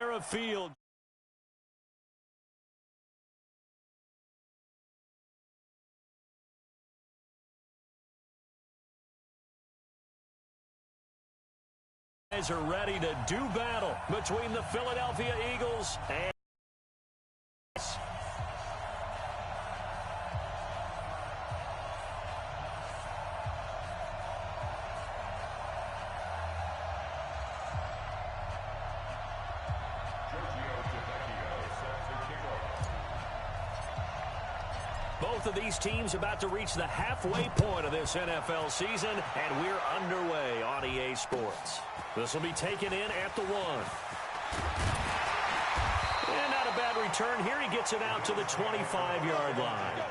of field. Guys are ready to do battle between the Philadelphia Eagles and both of these teams about to reach the halfway point of this NFL season, and we're underway on EA Sports. This will be taken in at the 1. And not a bad return here. He gets it out to the 25-yard line.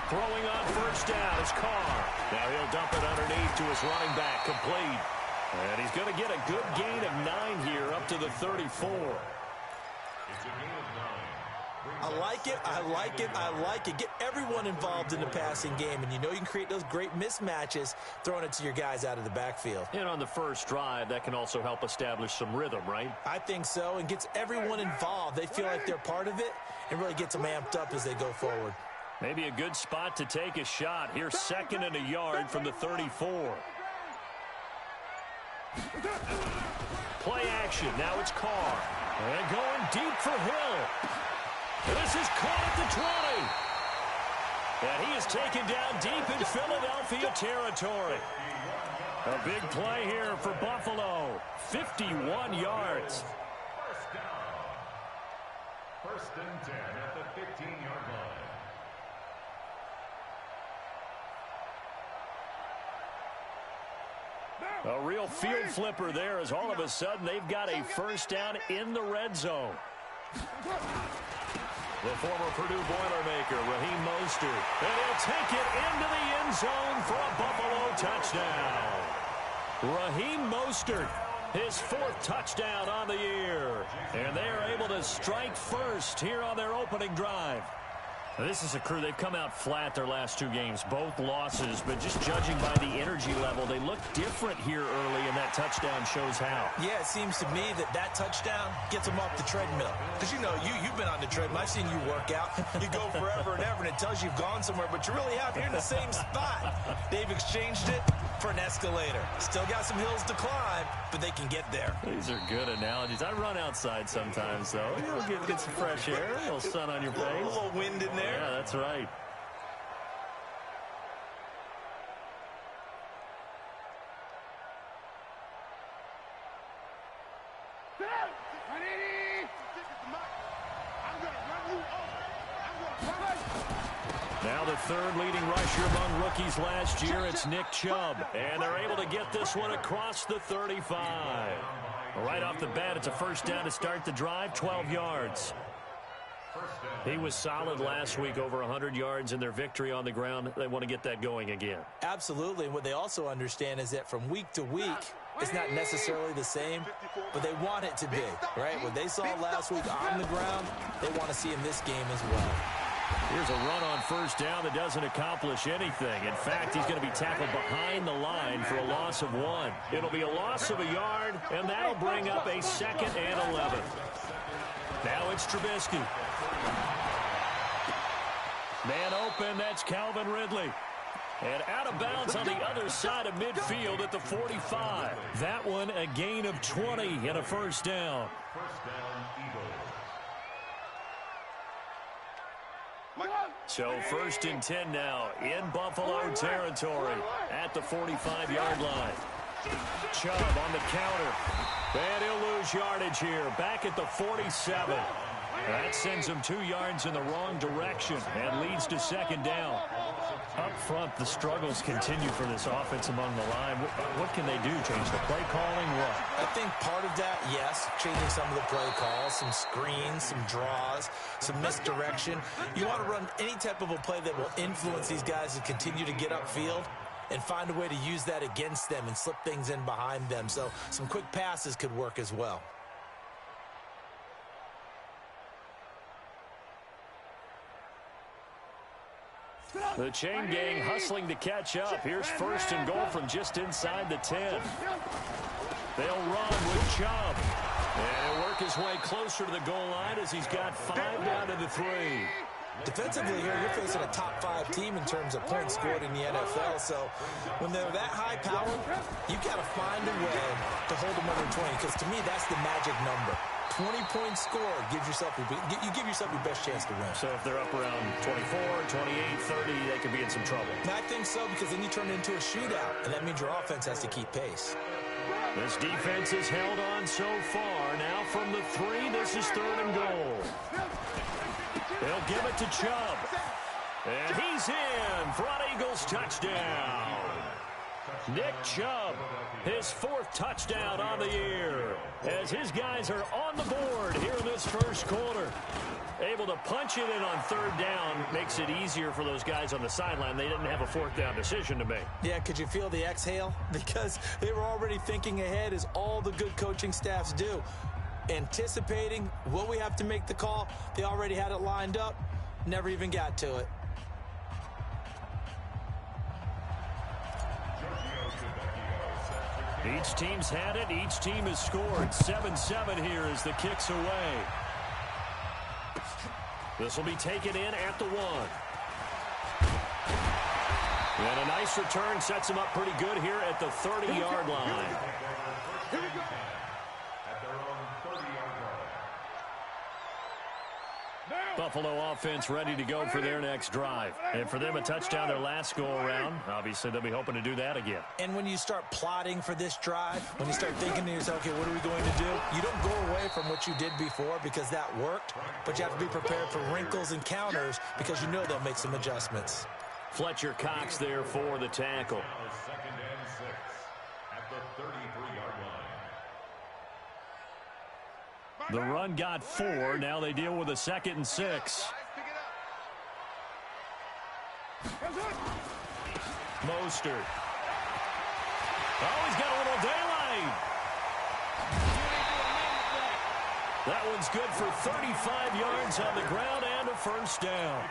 Throwing on first down is Carr. Now he'll dump it underneath to his running back, complete. And he's going to get a good gain of 9 here, up to the 34. It's a gain of 9. I like it, I like it, I like it. Get everyone involved in the passing game, and you know you can create those great mismatches throwing it to your guys out of the backfield. And on the first drive, that can also help establish some rhythm, right? I think so, and gets everyone involved. They feel like they're part of it and really gets them amped up as they go forward. Maybe a good spot to take a shot. Here's 2nd and a yard from the 34. Play action. Now it's Carr. And going deep for Hill. This is caught at the 20. And he is taken down deep in Philadelphia territory. A big play here for Buffalo. 51 yards. First down. 1st and 10 at the 15-yard line. A real field flipper there, as all of a sudden they've got a first down in the red zone. The former Purdue Boilermaker, Raheem Mostert. And he'll take it into the end zone for a Buffalo touchdown. Raheem Mostert, his 4th touchdown on the year. And they are able to strike first here on their opening drive. Now, this is a crew, they've come out flat their last 2 games, both losses, but just judging by the energy level, they look different here early, and that touchdown shows how. Yeah, it seems to me that touchdown gets them off the treadmill. Because, you know, you've been on the treadmill. I've seen you work out. You go forever and ever, and it tells you you've gone somewhere, but you really have. You're in the same spot. They've exchanged it for an escalator. Still got some hills to climb, but they can get there. These are good analogies. I run outside sometimes, though. You'll get some fresh air, a little sun on your face. A little wind in there. Yeah, that's right. Now the 3rd leading rusher among rookies last year, it's Nick Chubb. And they're able to get this one across the 35. Right off the bat, it's a first down to start the drive, 12 yards. He was solid last week, over 100 yards in their victory on the ground. They want to get that going again. Absolutely. And what they also understand is that from week to week, it's not necessarily the same, but they want it to be, right? What they saw last week on the ground, they want to see in this game as well. Here's a run on first down that doesn't accomplish anything. In fact, he's going to be tackled behind the line for a loss of 1. It'll be a loss of a yard, and that'll bring up a 2nd and 11. Now it's Trubisky. Man open, that's Calvin Ridley. And out of bounds on the other side of midfield at the 45. That one a gain of 20 and a first down. First down, Eagles. So 1st and 10 now in Buffalo territory at the 45-yard line. Chubb on the counter. And he'll lose yardage here. Back at the 47. That sends him 2 yards in the wrong direction and leads to 2nd down. Up front, the struggles continue for this offense among the line. What can they do? Change the play calling? What? I think part of that, yes, changing some of the play calls, some screens, some draws, some misdirection. You want to run any type of a play that will influence these guys to continue to get upfield and find a way to use that against them and slip things in behind them. So some quick passes could work as well. The chain gang hustling to catch up. Here's first and goal from just inside the 10. They'll run with Chubb. And he'll work his way closer to the goal line as he's got 5 down to the 3. Defensively here, you're facing a top 5 team in terms of points scored in the NFL. So when they're that high powered, you got to find a way to hold them under 20. Because to me, that's the magic number. 20 points scored gives yourself you give yourself your best chance to win. So if they're up around 24, 28, 30, they could be in some trouble. And I think so, because then you turn it into a shootout, and that means your offense has to keep pace. This defense has held on so far. Now from the 3, this is 3rd and goal. They'll give it to Chubb. And he's in for an Eagles touchdown. Nick Chubb, his 4th touchdown on the year, as his guys are on the board here in this first quarter. Able to punch it in on 3rd down makes it easier for those guys on the sideline. They didn't have a 4th down decision to make. Yeah, could you feel the exhale? Because they were already thinking ahead, as all the good coaching staffs do. Anticipating, will we have to make the call? They already had it lined up, never even got to it. Each team's had it. Each team has scored. 7-7 here as the kick's away. This will be taken in at the 1. And a nice return sets him up pretty good here at the 30-yard line. Here we go. At their own 30-yard line. Buffalo offense ready to go for their next drive. And for them, a touchdown their last go-around. Obviously, they'll be hoping to do that again. And when you start plotting for this drive, when you start thinking to yourself, okay, what are we going to do? You don't go away from what you did before because that worked, but you have to be prepared for wrinkles and counters because you know they'll make some adjustments. Fletcher Cox there for the tackle. Now 2nd and 6 at the 33-yard line. The run got 4. Now they deal with a 2nd and 6. Mostert. Oh, he's got a little daylight. That one's good for 35 yards on the ground and a first down.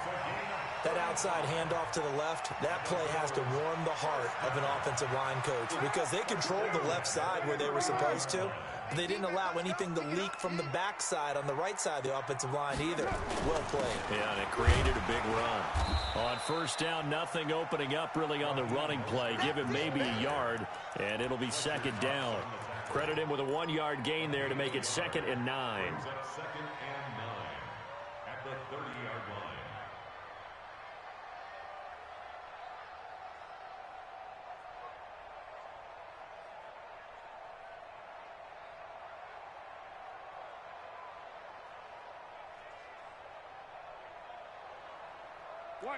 That outside handoff to the left, that play has to warm the heart of an offensive line coach because they controlled the left side where they were supposed to, but they didn't allow anything to leak from the backside on the right side of the offensive line either. Well played. Yeah, and it created a big run. On first down, nothing opening up really on the running play. Give him maybe a yard, and it'll be 2nd down. Credit him with a 1-yard gain there to make it 2nd and 9. 2nd and 9 at the 30-yard line.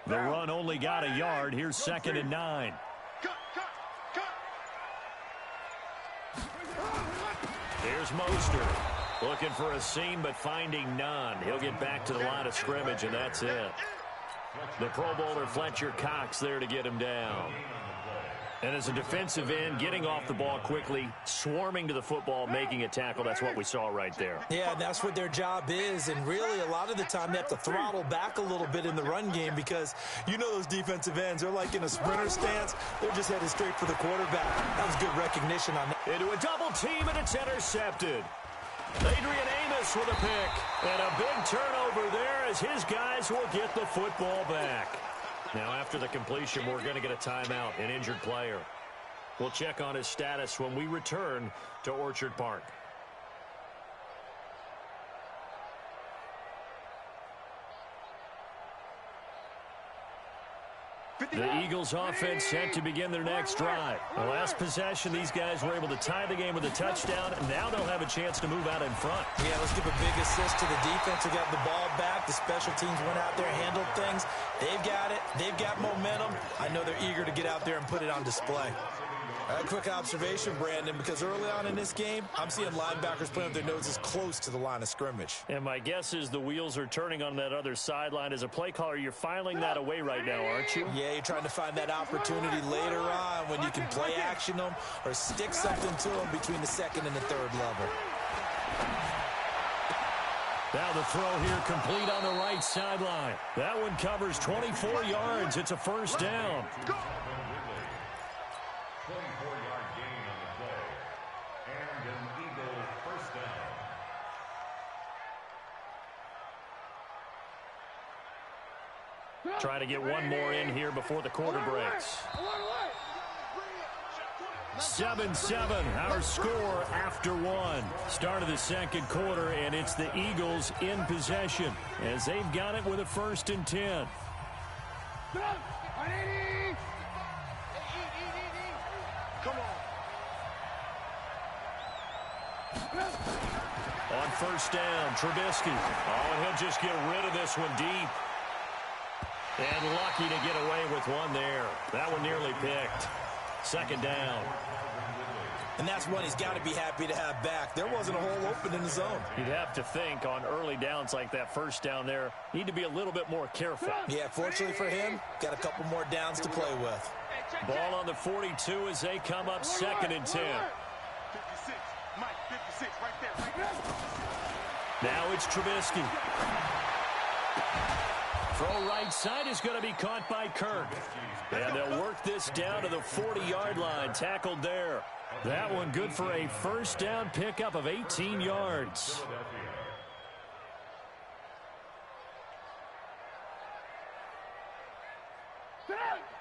The run only got a yard. Here's 2nd and 9. Here's Mostert. Looking for a seam, but finding none. He'll get back to the line of scrimmage, and that's it. The Pro Bowler Fletcher Cox there to get him down. And as a defensive end, getting off the ball quickly, swarming to the football, making a tackle, that's what we saw right there. Yeah, that's what their job is, and really a lot of the time they have to throttle back a little bit in the run game because you know those defensive ends, they're like in a sprinter stance. They're just headed straight for the quarterback. That was good recognition on that. Into a double team, and it's intercepted. Adrian Amos with a pick, and a big turnover there as his guys will get the football back. Now, after the completion, we're going to get a timeout, an injured player. We'll check on his status when we return to Orchard Park. The Eagles offense set to begin their next drive. The last possession, these guys were able to tie the game with a touchdown, and now they'll have a chance to move out in front. Yeah, let's give a big assist to the defense who got the ball back. The special teams went out there and handled things. They've got it. They've got momentum. I know they're eager to get out there and put it on display. A quick observation, Brandon, because early on in this game, I'm seeing linebackers playing with their noses close to the line of scrimmage. And my guess is the wheels are turning on that other sideline. As a play caller, you're filing that away right now, aren't you? Yeah, you're trying to find that opportunity later on when you can play action them or stick something to them between the second and the third level. Now the throw here complete on the right sideline. That one covers 24 yards. It's a first down. 24-yard gain on the play. And an Eagle first down. Try to get one more in here before the quarter breaks. 7-7, our score after one. Start of the second quarter, and it's the Eagles in possession as they've got it with a 1st and 10. On first down, Trubisky. Oh, and he'll just get rid of this one deep. And lucky to get away with one there. That one nearly picked. 2nd down. And that's one he's got to be happy to have back. There wasn't a hole open in the zone. You'd have to think on early downs like that first down there, need to be a little bit more careful. Yeah, fortunately for him, got a couple more downs to play with. Ball on the 42 as they come up 2nd and 10. 56, Mike, 56, right there, right there. Now it's Trubisky. Throw right side is going to be caught by Kirk. And they'll work this down to the 40-yard line. Tackled there. That one good for a first down pickup of 18 yards.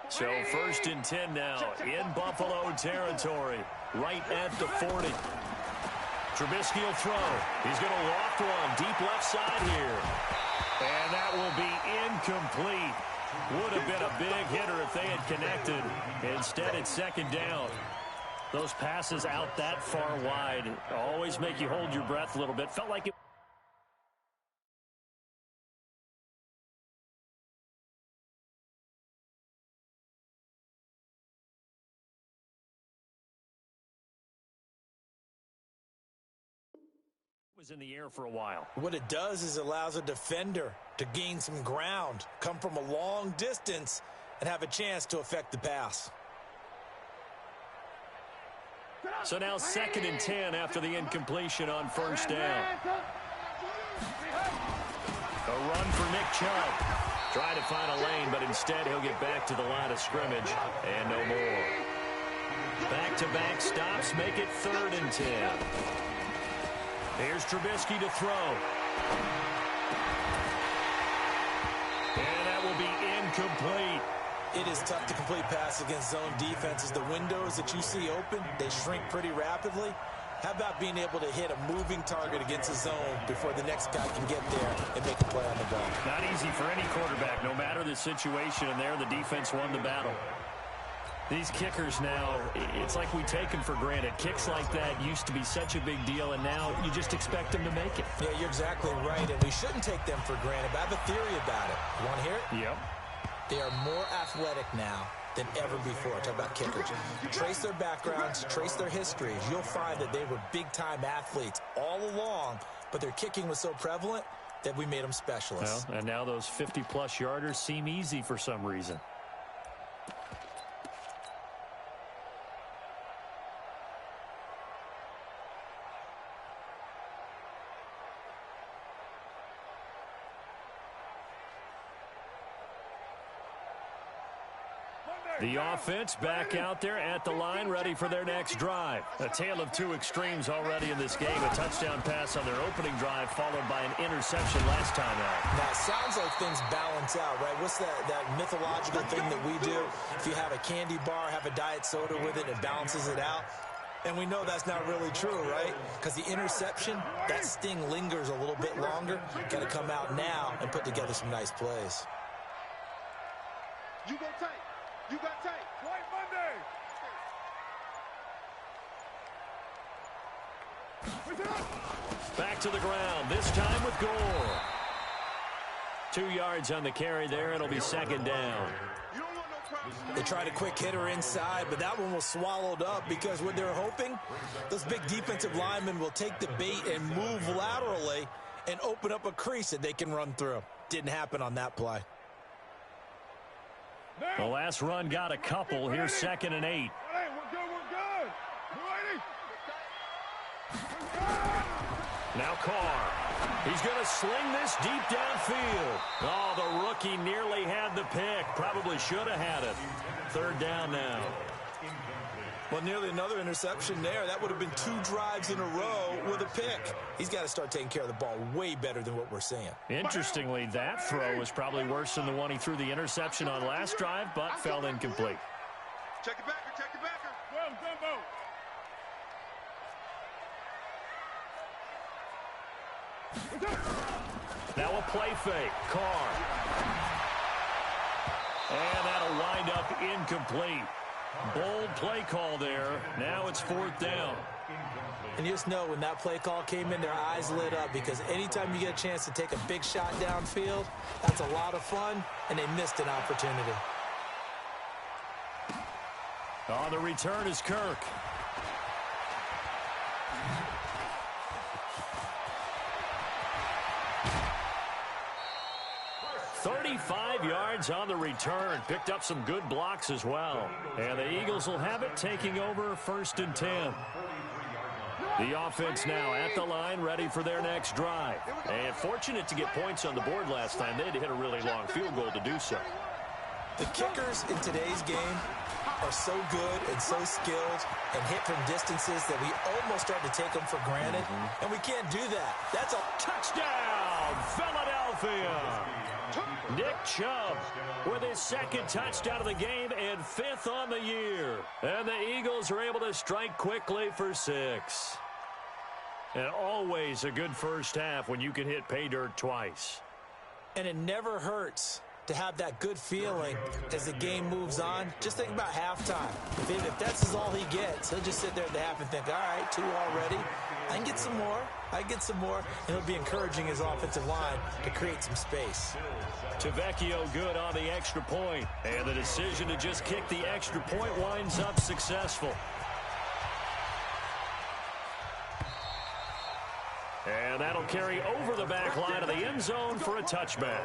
So 1st and 10 now in Buffalo territory. Right at the 40. Trubisky will throw. He's going to loft one deep left side here. And that will be incomplete. Would have been a big hitter if they had connected. Instead, it's 2nd down. Those passes out that far wide always make you hold your breath a little bit. Felt like it. Was in the air for a while. What it does is allows a defender to gain some ground, come from a long distance, and have a chance to affect the pass. So now 2nd and 10 after the incompletion on first down. A run for Nick Chubb. Trying to find a lane, but instead he'll get back to the line of scrimmage and no more. Back-to-back stops make it 3rd and 10. Here's Trubisky to throw. And that will be incomplete. It is tough to complete pass against zone defenses. The windows that you see open, they shrink pretty rapidly. How about being able to hit a moving target against a zone before the next guy can get there and make a play on the ball? Not easy for any quarterback, no matter the situation, and there the defense won the battle. These kickers now, it's like we take them for granted. Kicks like that used to be such a big deal, and now you just expect them to make it. Yeah, you're exactly right, and we shouldn't take them for granted. But I have a theory about it. You want to hear it? Yep. They are more athletic now than ever before. Talk about kickers. Trace their backgrounds, trace their histories. You'll find that they were big-time athletes all along, but their kicking was so prevalent that we made them specialists. Well, and now those 50-plus yarders seem easy for some reason. The offense back out there at the line, ready for their next drive. A tale of two extremes already in this game. A touchdown pass on their opening drive, followed by an interception last time out. Now, it sounds like things balance out, right? What's that mythological thing that we do? If you have a candy bar, have a diet soda with it, it balances it out. And we know that's not really true, right? Because the interception, that sting lingers a little bit longer. Got to come out now and put together some nice plays. You go tight. You got tight. White Monday. Back to the ground, this time with Gore. 2 yards on the carry there. It'll be second down. They tried a quick hitter inside, but that one was swallowed up because what they're hoping, those big defensive linemen will take the bait and move laterally and open up a crease that they can run through. Didn't happen on that play. The last run got a couple. Here's 2nd and 8. Now Carr. He's going to sling this deep downfield. Oh, the rookie nearly had the pick. Probably should have had it. 3rd down now. Well, nearly another interception there. That would have been 2 drives in a row with a pick. He's got to start taking care of the ball way better than what we're seeing. Interestingly, that throw was probably worse than the one he threw the interception on last drive, but fell incomplete. Check it backer, check it backer. Well, Gumbo. Now a play fake. Carr. And that'll wind up incomplete. Bold play call there. Now it's 4th down. And you just know when that play call came in, their eyes lit up because anytime you get a chance to take a big shot downfield, that's a lot of fun, and they missed an opportunity. On the return is Kirk. "35 yards on the return." Picked up some good blocks as well. And the Eagles will have it, taking over 1st and 10. The offense now at the line, ready for their next drive. And fortunate to get points on the board last time. They had to hit a really long field goal to do so. The kickers in today's game are so good and so skilled and hit from distances that we almost start to take them for granted. And we can't do that. That's a touchdown, Philadelphia. Nick Chubb with his 2nd touchdown of the game and 5th on the year. And the Eagles are able to strike quickly for 6. And always a good first half when you can hit pay dirt twice. And it never hurts to have that good feeling as the game moves on. Just think about halftime. If that's all he gets, he'll just sit there at the half and think, all right, 2 already. I can get some more. I can get some more. And he'll be encouraging his offensive line to create some space. Tavecchio good on the extra point. And the decision to just kick the extra point winds up successful. And that'll carry over the back line of the end zone for a touchback.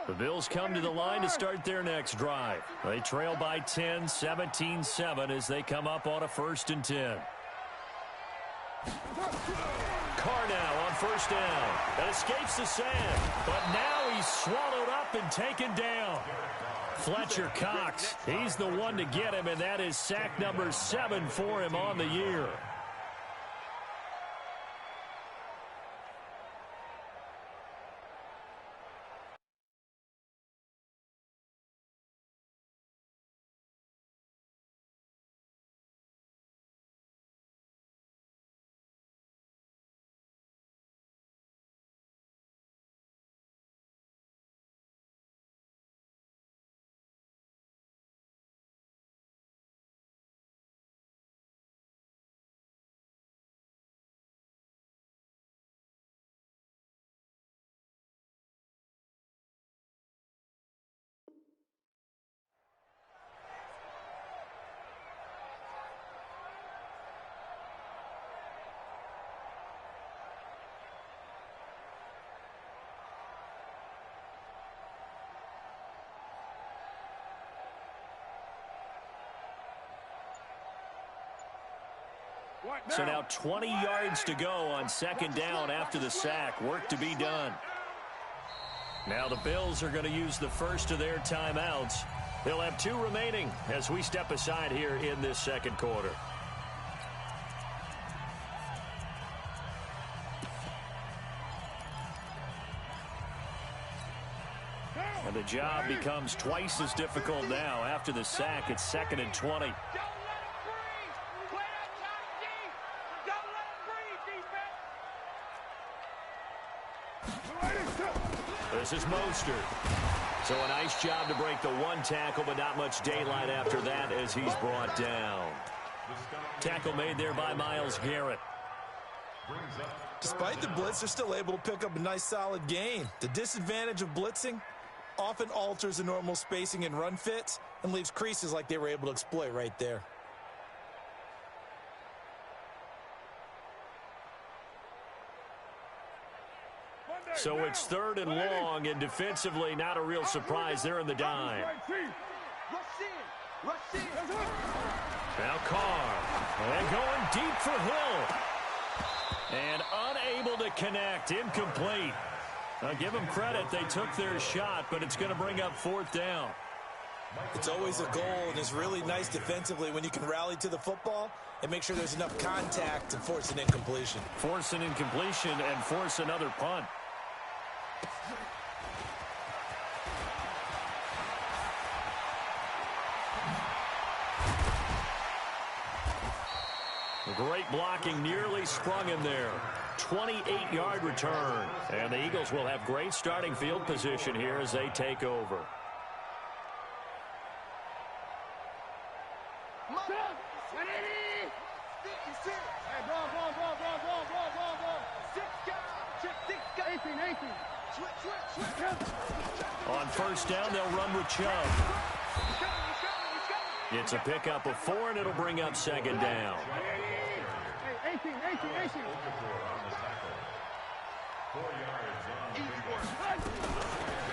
The Bills come to the line to start their next drive. They trail by 10, 17-7 as they come up on a 1st and 10. Carr now on 1st down. That escapes the sand, but now he's swallowed up and taken down. Fletcher Cox, he's the one to get him, and that is sack number 7 for him on the year. So now 20 yards to go on 2nd down after the sack. Work to be done. Now the Bills are going to use the first of their timeouts. They'll have 2 remaining as we step aside here in this 2nd quarter. And the job becomes twice as difficult now after the sack. It's 2nd and 20. This is Mostert. So a nice job to break the one tackle, but not much daylight after that as he's brought down. Tackle made there by Myles Garrett. Despite the blitz, they're still able to pick up a nice solid gain. The disadvantage of blitzing often alters the normal spacing and run fits and leaves creases like they were able to exploit right there. So it's 3rd and long, and defensively not a real surprise there in the dime. Now Carr, and going deep for Hill. And unable to connect, incomplete. Now give them credit, they took their shot, but it's going to bring up 4th down. It's always a goal, and it's really nice defensively when you can rally to the football and make sure there's enough contact to force an incompletion. Force an incompletion and force another punt. Great blocking, nearly sprung him there. 28-yard return. And the Eagles will have great starting field position here as they take over. On 1st down, they'll run with Chubb. It's a pickup of 4, and it'll bring up 2nd down.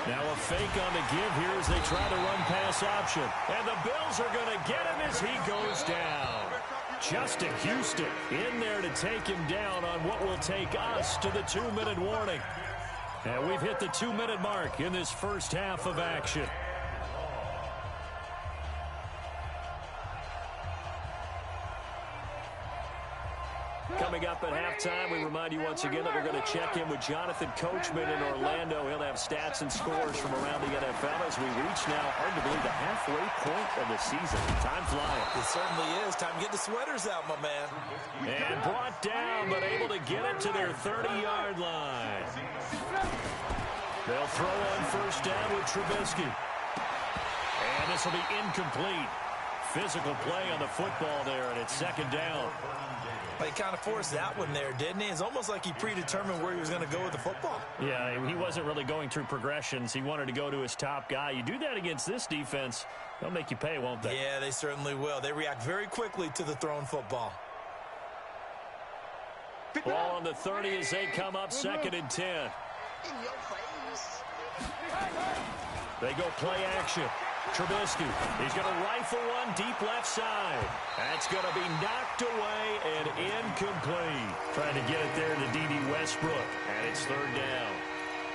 Now a fake on the give here as they try to run pass option. And the Bills are going to get him as he goes down. Justin Houston in there to take him down on what will take us to the 2-minute warning. And we've hit the 2-minute mark in this first half of action. Coming up at halftime, we remind you once again that we're going to check in with Jonathan Coachman in Orlando. He'll have stats and scores from around the NFL as we reach now, hard to believe, the halfway point of the season. Time flying. It certainly is. Time to get the sweaters out, my man. And brought down, but able to get it to their 30-yard line. They'll throw on 1st down with Trubisky. And this will be incomplete. Physical play on the football there, and it's 2nd down. He kind of forced that one there, didn't he? It's almost like he predetermined where he was going to go with the football. Yeah, he wasn't really going through progressions. He wanted to go to his top guy. You do that against this defense, they'll make you pay, won't they? Yeah, they certainly will. They react very quickly to the thrown football. Ball on the 30 as they come up 2nd and 10. They go play action. Trubisky, he's going to rifle one deep left side. That's going to be knocked away and incomplete. Trying to get it there to D.D. Westbrook, and it's 3rd down.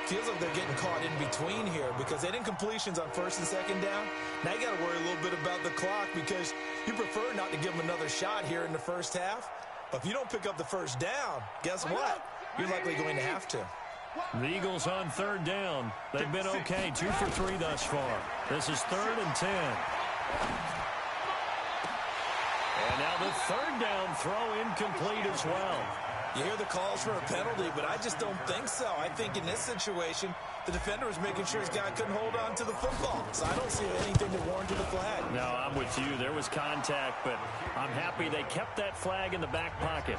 Feels like they're getting caught in between here because they did incompletions on 1st and 2nd down. Now you got to worry a little bit about the clock because you prefer not to give them another shot here in the first half. But if you don't pick up the 1st down, guess what? You're likely going to have to. The Eagles on 3rd down. They've been okay, 2 for 3 thus far. This is 3rd and 10. And now the 3rd down throw incomplete as well. You hear the calls for a penalty, but I just don't think so. I think in this situation, the defender was making sure his guy couldn't hold on to the football. So I don't see anything that warranted the flag. No, I'm with you. There was contact, but I'm happy they kept that flag in the back pocket.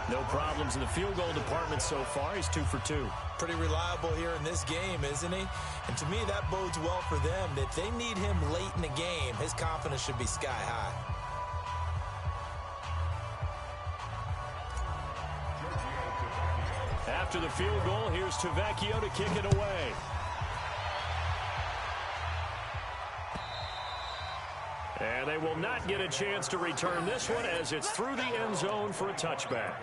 No problems in the field goal department so far. He's 2 for 2. Pretty reliable here in this game, isn't he? And to me, that bodes well for them. If they need him late in the game, his confidence should be sky high. After the field goal, here's Tavecchio to kick it away. And they will not get a chance to return this one as it's through the end zone for a touchback.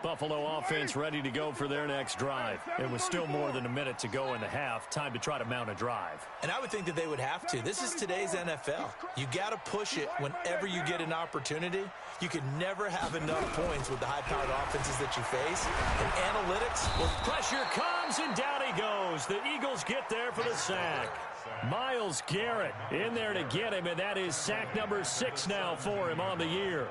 Buffalo offense ready to go for their next drive. It was still more than a minute to go in the half. Time to try to mount a drive. And I would think that they would have to. This is today's NFL. You got to push it whenever you get an opportunity. You can never have enough points with the high-powered offenses that you face. And analytics, well, pressure comes, and down he goes. The Eagles get there for the sack. Myles Garrett in there to get him, and that is sack number 6 now for him on the year.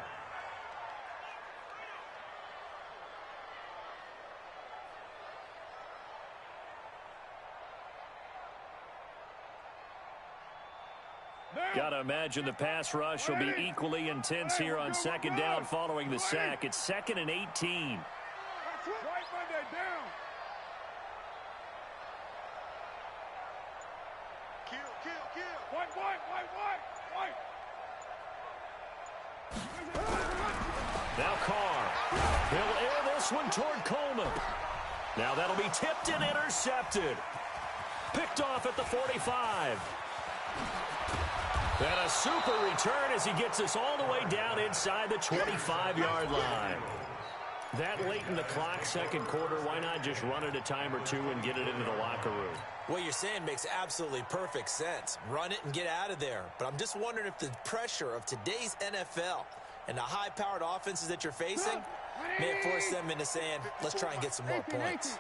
Got to imagine the pass rush will be equally intense here on second down following the sack. It's 2nd and 18. Now Carr. He'll air this one toward Coleman. Now that'll be tipped and intercepted. Picked off at the 45. And a super return as he gets us all the way down inside the 25-yard line. That late in the clock, second quarter, why not just run it a time or two and get it into the locker room? What you're saying makes absolutely perfect sense. Run it and get out of there. But I'm just wondering if the pressure of today's NFL and the high-powered offenses that you're facing may have forced them into saying, let's try and get some more points.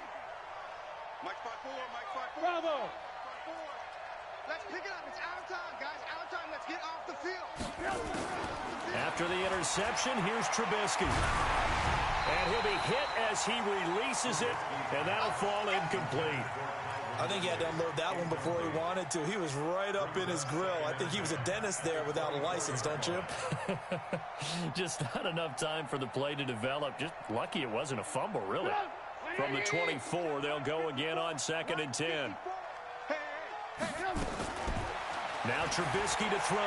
Mike 5-4, Mike 5-4. Bravo. Let's pick it up. It's out of time, guys. Out of time. Let's get off the field. After the interception, here's Trubisky. And he'll be hit as he releases it, and that'll fall incomplete. I think he had to unload that one before he wanted to. He was right up in his grill. I think he was a dentist there without a license, don't you? Just not enough time for the play to develop. Just lucky it wasn't a fumble, really. From the 24, they'll go again on 2nd and 10. Now Trubisky to throw.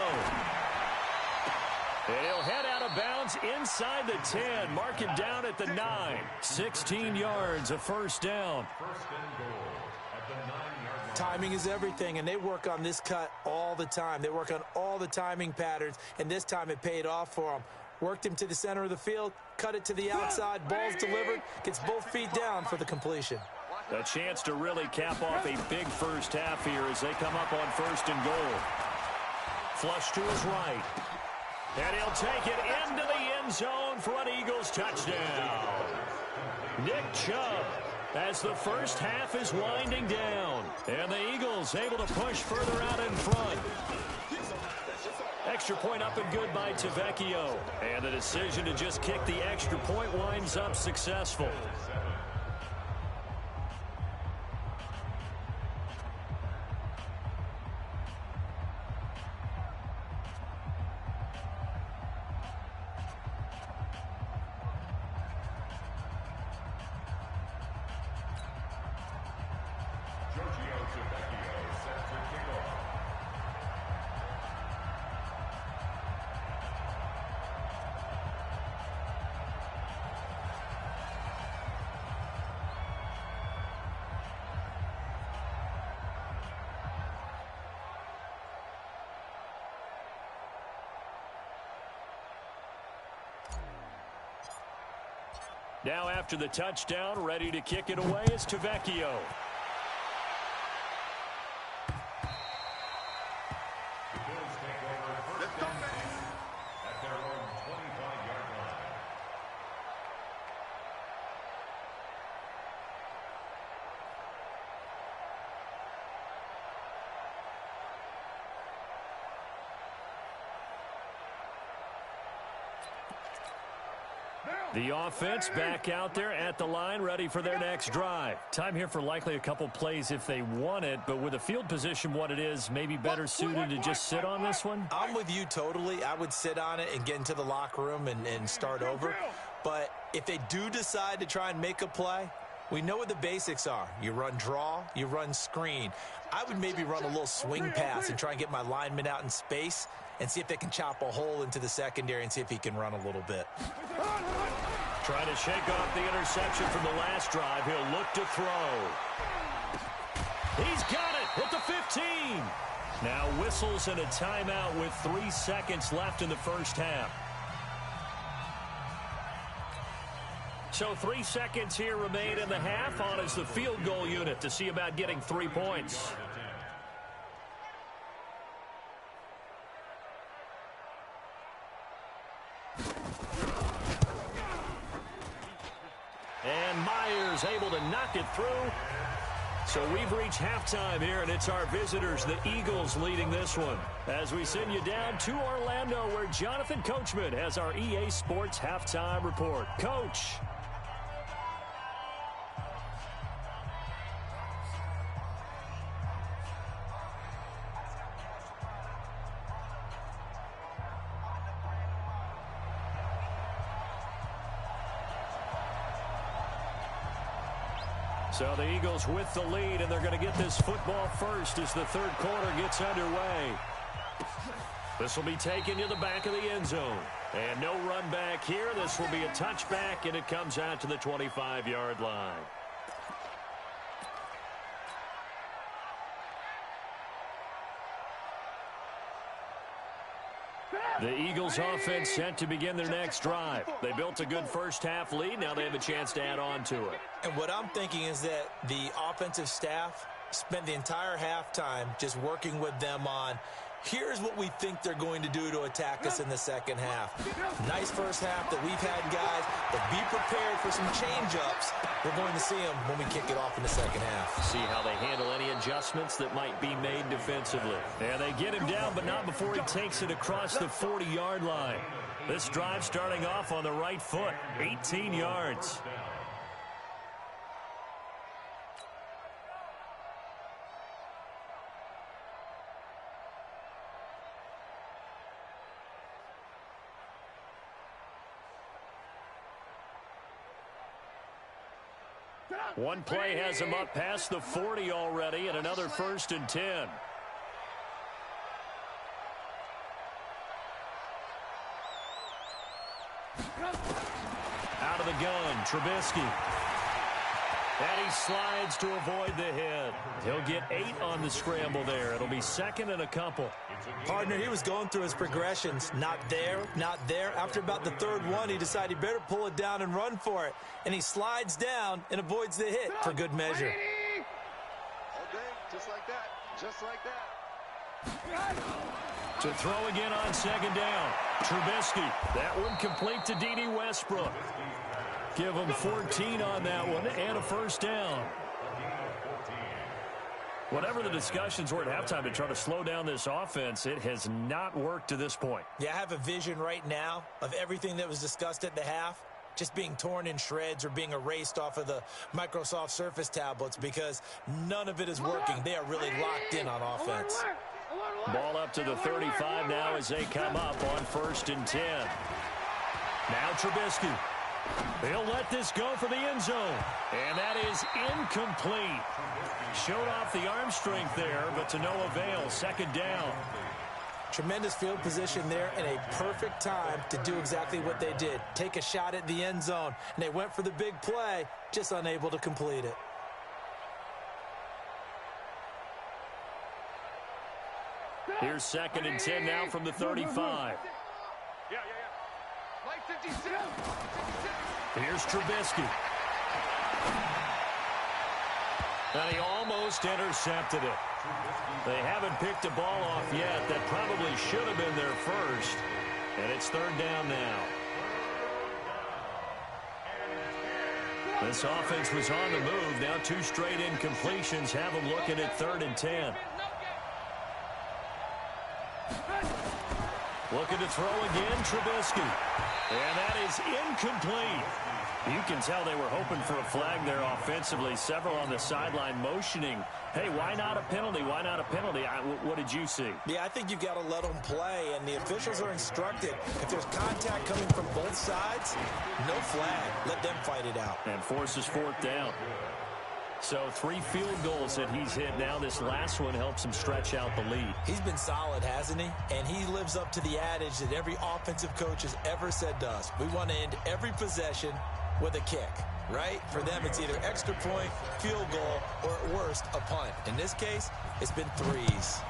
And he'll head out of bounds inside the 10. Mark him down at the 9. 16 yards, a first down. Timing is everything, and they work on this cut all the time. They work on all the timing patterns, and this time it paid off for them. Worked him to the center of the field, cut it to the outside, ball's delivered, gets both feet down for the completion. A chance to really cap off a big first half here as they come up on 1st and goal. Flush to his right. And he'll take it into the end zone for an Eagles touchdown. Nick Chubb as the first half is winding down. And the Eagles able to push further out in front. Extra point up and good by Tavecchio. And the decision to just kick the extra point winds up successful. Now after the touchdown, ready to kick it away is Tavecchio. The offense back out there at the line, ready for their next drive. Time here for likely a couple plays if they want it, but with the field position what it is, maybe better suited to just sit on this one? I'm with you totally. I would sit on it and get into the locker room and start over. But if they do decide to try and make a play, we know what the basics are. You run draw, you run screen. I would maybe run a little swing pass and try and get my lineman out in space and see if they can chop a hole into the secondary and see if he can run a little bit. Trying to shake off the interception from the last drive. He'll look to throw. He's got it at the 15. Now whistles and a timeout with 3 seconds left in the first half. So 3 seconds here remain in the half. On is the field goal unit to see about getting 3 points. And Myers able to knock it through. So we've reached halftime here, and it's our visitors, the Eagles, leading this one. As we send you down to Orlando, where Jonathan Coachman has our EA Sports Halftime Report. Coach. So the Eagles with the lead, and they're going to get this football first as the third quarter gets underway. This will be taken to the back of the end zone. And no run back here. This will be a touchback, and it comes out to the 25-yard line. The Eagles offense set to begin their next drive. They built a good first-half lead. Now they have a chance to add on to it. And what I'm thinking is that the offensive staff spent the entire halftime just working with them on, here's what we think they're going to do to attack us in the second half. Nice first half that we've had, guys, but be prepared for some change-ups. We're going to see them when we kick it off in the second half. See how they handle any adjustments that might be made defensively. And they get him down, but not before he takes it across the 40-yard line. This drive starting off on the right foot, 18 yards. One play has him up past the 40 already, and another 1st and 10. Out of the gun, Trubisky. And he slides to avoid the hit. He'll get 8 on the scramble there. It'll be second and a couple. Partner, he was going through his progressions. Not there, not there. After about the third one, he decided he better pull it down and run for it. And he slides down and avoids the hit for good measure. All day, just like that. Just like that. To throw again on second down. Trubisky. That one complete to D.D. Westbrook. Give him 14 on that one and a first down. Whatever the discussions were at halftime to try to slow down this offense, it has not worked to this point. Yeah, I have a vision right now of everything that was discussed at the half just being torn in shreds or being erased off of the Microsoft Surface tablets because none of it is working. They are really locked in on offense. Ball up to the 35 now as they come up on 1st and 10. Now Trubisky. They'll let this go for the end zone. And that is incomplete. Showed off the arm strength there, but to no avail. Second down. Tremendous field position there and a perfect time to do exactly what they did. Take a shot at the end zone. And they went for the big play, just unable to complete it. Here's 2nd and 10 now from the 35. Like 56. Here's Trubisky. And he almost intercepted it. They haven't picked a ball off yet. That probably should have been their first. And it's 3rd down now. This offense was on the move. Now 2 straight incompletions have them looking at 3rd and 10. Looking to throw again, Trubisky. And that is incomplete. You can tell they were hoping for a flag there offensively. Several on the sideline motioning. Hey, why not a penalty? Why not a penalty? What did you see? Yeah, I think you've got to let them play, and the officials are instructed. If there's contact coming from both sides, no flag. Let them fight it out. And forces 4th down. So 3 field goals that he's hit now. This last one helps him stretch out the lead. He's been solid, hasn't he? And he lives up to the adage that every offensive coach has ever said to us. We want to end every possession with a kick, right? For them, it's either extra point, field goal, or at worst, a punt. In this case, it's been 3s.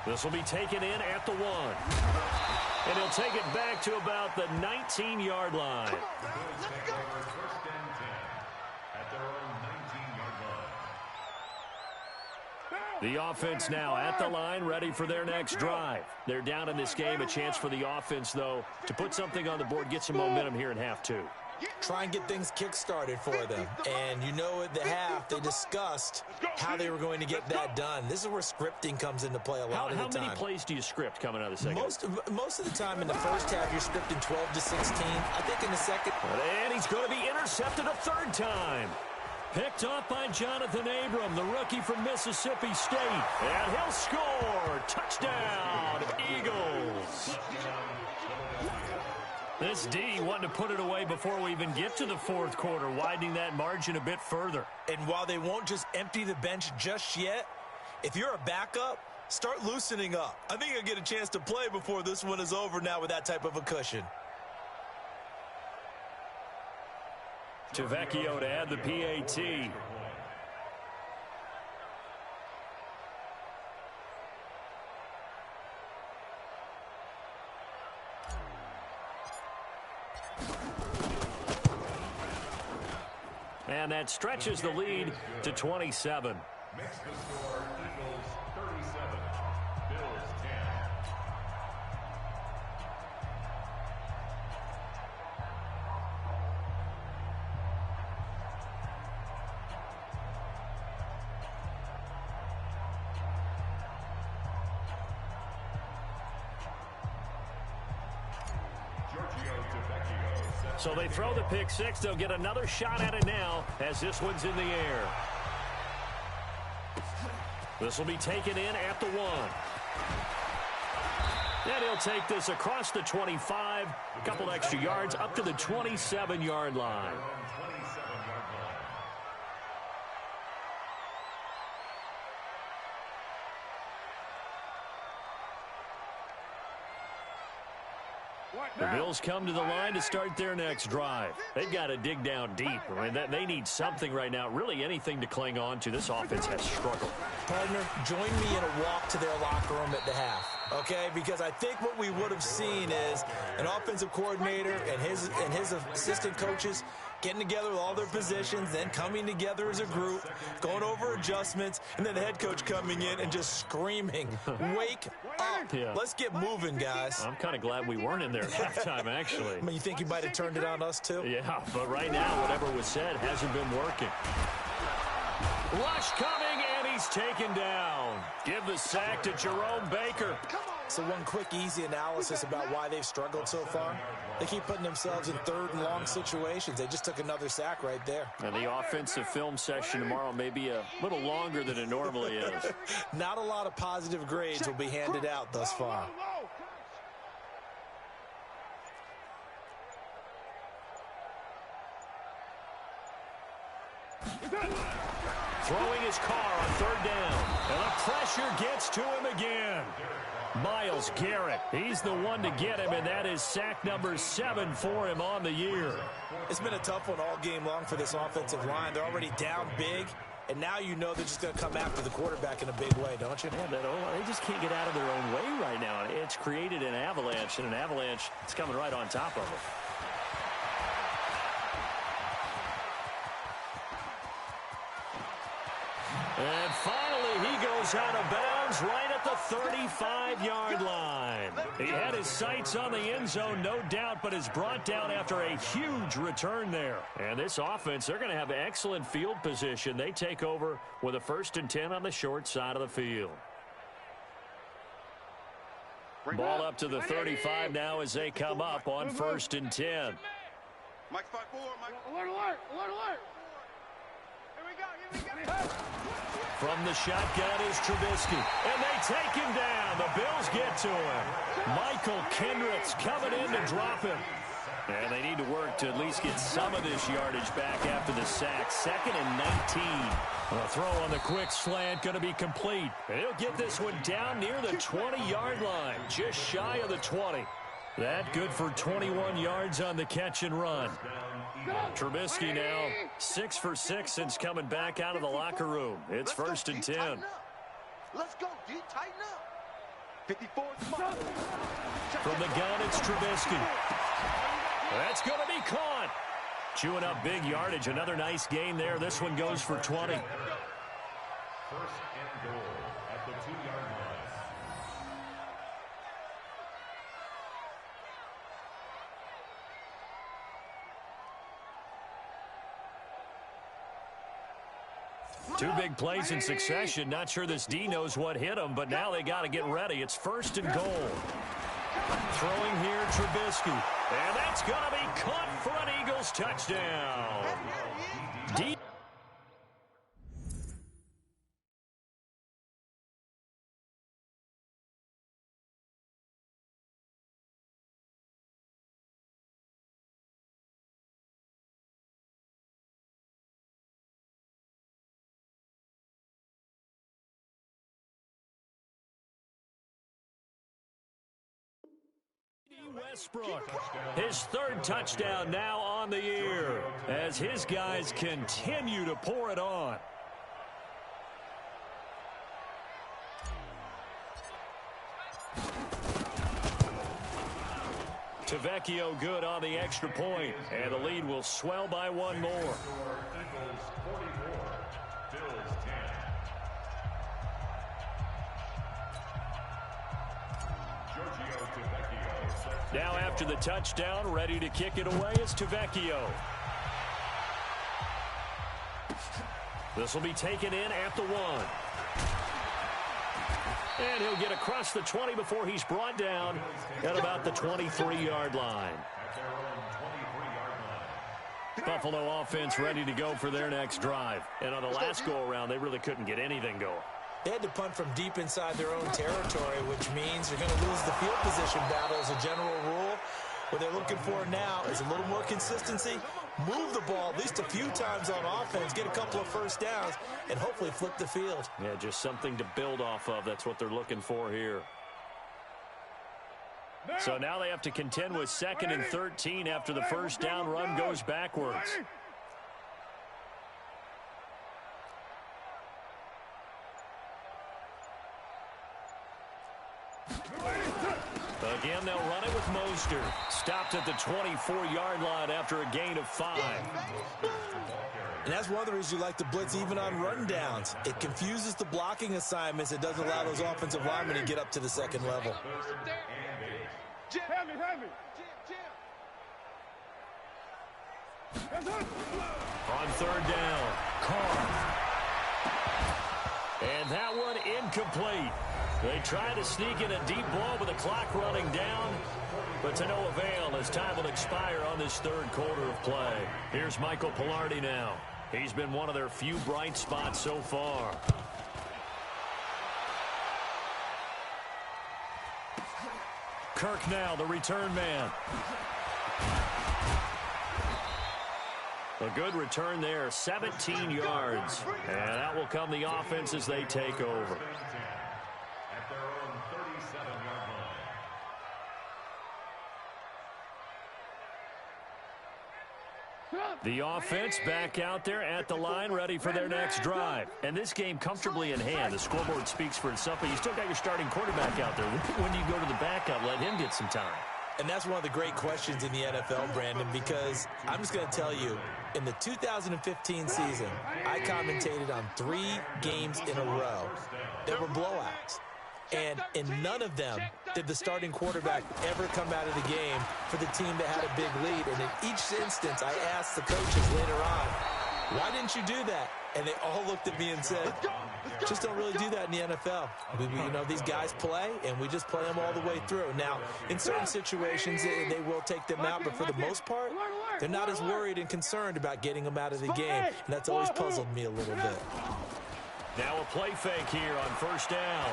This will be taken in at the 1. And he'll take it back to about the 19-yard line. Let's go. First and 10 at their own 19-yard line. The offense now at the line, ready for their next drive. They're down in this game. A chance for the offense, though, to put something on the board, get some momentum here in half 2. Try and get things kick-started for them. And you know at the half, they discussed how they were going to get that done. This is where scripting comes into play a lot of the time. How many plays do you script coming out of the second? Most of the time in the first half, you're scripting 12 to 16. I think in the second. And he's going to be intercepted a third time. Picked off by Jonathan Abram, the rookie from Mississippi State. And he'll score. Touchdown, Eagles. This D wanting to put it away before we even get to the fourth quarter, widening that margin a bit further. And while they won't just empty the bench just yet, if you're a backup, start loosening up. I think you'll get a chance to play before this one is over now with that type of a cushion. Tavecchio to add the PAT. And that stretches the lead to 27. Makes the score Eagles 37, Bills 10. So they throw the pick six. They'll get another shot at it now as this one's in the air. This will be taken in at the 1. And he'll take this across the 25, a couple extra yards up to the 27-yard line. The Bills come to the line to start their next drive. They've got to dig down deep. I mean, they need something right now, really anything to cling on to. This offense has struggled. Partner, join me in a walk to their locker room at the half, okay? Because I think what we would have seen is an offensive coordinator and his assistant coaches getting together with all their positions, then coming together as a group, going over adjustments, and then the head coach coming in and just screaming, wake up. Yeah. Let's get moving, guys. I'm kind of glad we weren't in there at halftime, actually. I mean, you think you might have turned it on us, too? Yeah, but right now, whatever was said hasn't been working. Rush coming, and he's taken down. Give the sack to Jerome Baker. So one quick, easy analysis about why they've struggled so far. They keep putting themselves in third and long situations. They just took another sack right there. And the offensive film session tomorrow may be a little longer than it normally is. Not a lot of positive grades will be handed out thus far. Throwing his car on third down. And the pressure gets to him again. Myles Garrett, he's the one to get him, and that is sack number 7 for him on the year. It's been a tough one all game long for this offensive line. They're already down big, and now you know they're just going to come after the quarterback in a big way, don't you? Yeah, they just can't get out of their own way right now. It's created an avalanche, and an avalanche is coming right on top of them. And finally, he goes out of bounds right at the 35-yard line. He had his sights on the end zone, no doubt, but is brought down after a huge return there. And this offense, they're going to have excellent field position. They take over with a 1st and 10 on the short side of the field. Ball up to the 35 now as they come up on 1st and 10. Mike 5-4, Mike. Alert, alert, alert, alert. Here we go. From the shotgun is Trubisky, and they take him down. The Bills get to him. Michael Kendricks coming in to drop him. And they need to work to at least get some of this yardage back after the sack. 2nd and 19. A throw on the quick slant going to be complete. And he'll get this one down near the 20-yard line, just shy of the 20. That good for 21 yards on the catch and run. Trubisky now 6 for 6 since coming back out of the locker room. It's 1st and 10. Let's go, D. Tighten up. 54. From the gun, it's Trubisky. That's going to be caught. Chewing up big yardage. Another nice gain there. This one goes for 20. First and goal at the 2-yard line. Two big plays in succession. Not sure this D knows what hit him, but now they got to get ready. It's first and goal. Throwing here, Trubisky. And that's going to be caught for an Eagles touchdown. D. Westbrook, his third touchdown now on the year as his guys continue to pour it on. Tavecchio good on the extra point, and the lead will swell by one more. Eagles 44, Bills 10. Now after the touchdown, ready to kick it away is Tavecchio. This will be taken in at the 1. And he'll get across the 20 before he's brought down at about the 23-yard line. Buffalo offense ready to go for their next drive. And on the last go-around, they really couldn't get anything going. They had to punt from deep inside their own territory, which means you're going to lose the field position battle as a general rule. What they're looking for now is a little more consistency, move the ball at least a few times on offense, get a couple of first downs, and hopefully flip the field. Yeah, just something to build off of. That's what they're looking for here. So now they have to contend with 2nd and 13 after the first down run goes backwards. Again, they'll run it with Mostert. Stopped at the 24-yard line after a gain of 5. And that's one of the reasons you like to blitz even on rundowns. It confuses the blocking assignments. It doesn't allow those offensive linemen to get up to the second level. On third down, Carr. And that one incomplete. They try to sneak in a deep ball with the clock running down, but to no avail as time will expire on this third quarter of play. Here's Michael Pilardi now. He's been one of their few bright spots so far. Kirk now, the return man. A good return there, 17 yards. And that will come the offense as they take over. At their own 37-yard line. The offense back out there at the line, ready for their next drive. And this game comfortably in hand. The scoreboard speaks for itself, but you still got your starting quarterback out there. When do you go to the backup? Let him get some time. And that's one of the great questions in the NFL, Brandon, because I'm just going to tell you, in the 2015 season, I commentated on 3 games in a row that were blowouts. And in none of them did the starting quarterback ever come out of the game for the team that had a big lead. And in each instance, I asked the coaches later on, why didn't you do that? And they all looked at me and said, just don't really do that in the NFL. You know, these guys play, and we just play them all the way through. Now, in certain situations, they will take them out, but for the most part, they're not as worried and concerned about getting them out of the game. And that's always puzzled me a little bit. Now a play fake here on first down.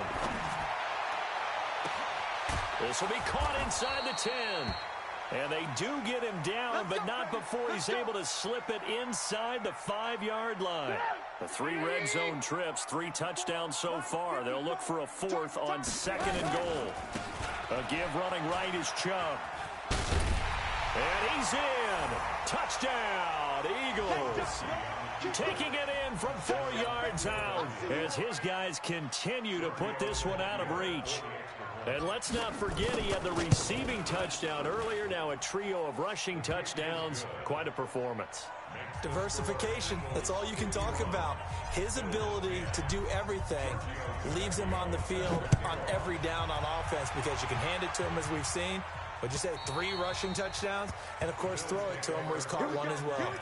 This will be caught inside the 10. And they do get him down, but not before he's able to slip it inside the 5-yard line. The 3 red zone trips, 3 touchdowns so far. They'll look for a 4th on 2nd and goal. A give running right is Chubb. And he's in. Touchdown, Eagles. Taking it in from 4 yards out as his guys continue to put this one out of reach. And let's not forget he had the receiving touchdown earlier. Now a trio of rushing touchdowns. Quite a performance. Diversification, that's all you can talk about. His ability to do everything leaves him on the field on every down on offense because you can hand it to him as we've seen. What'd you say, 3 rushing touchdowns? And, of course, throw it to him where he's caught one as well.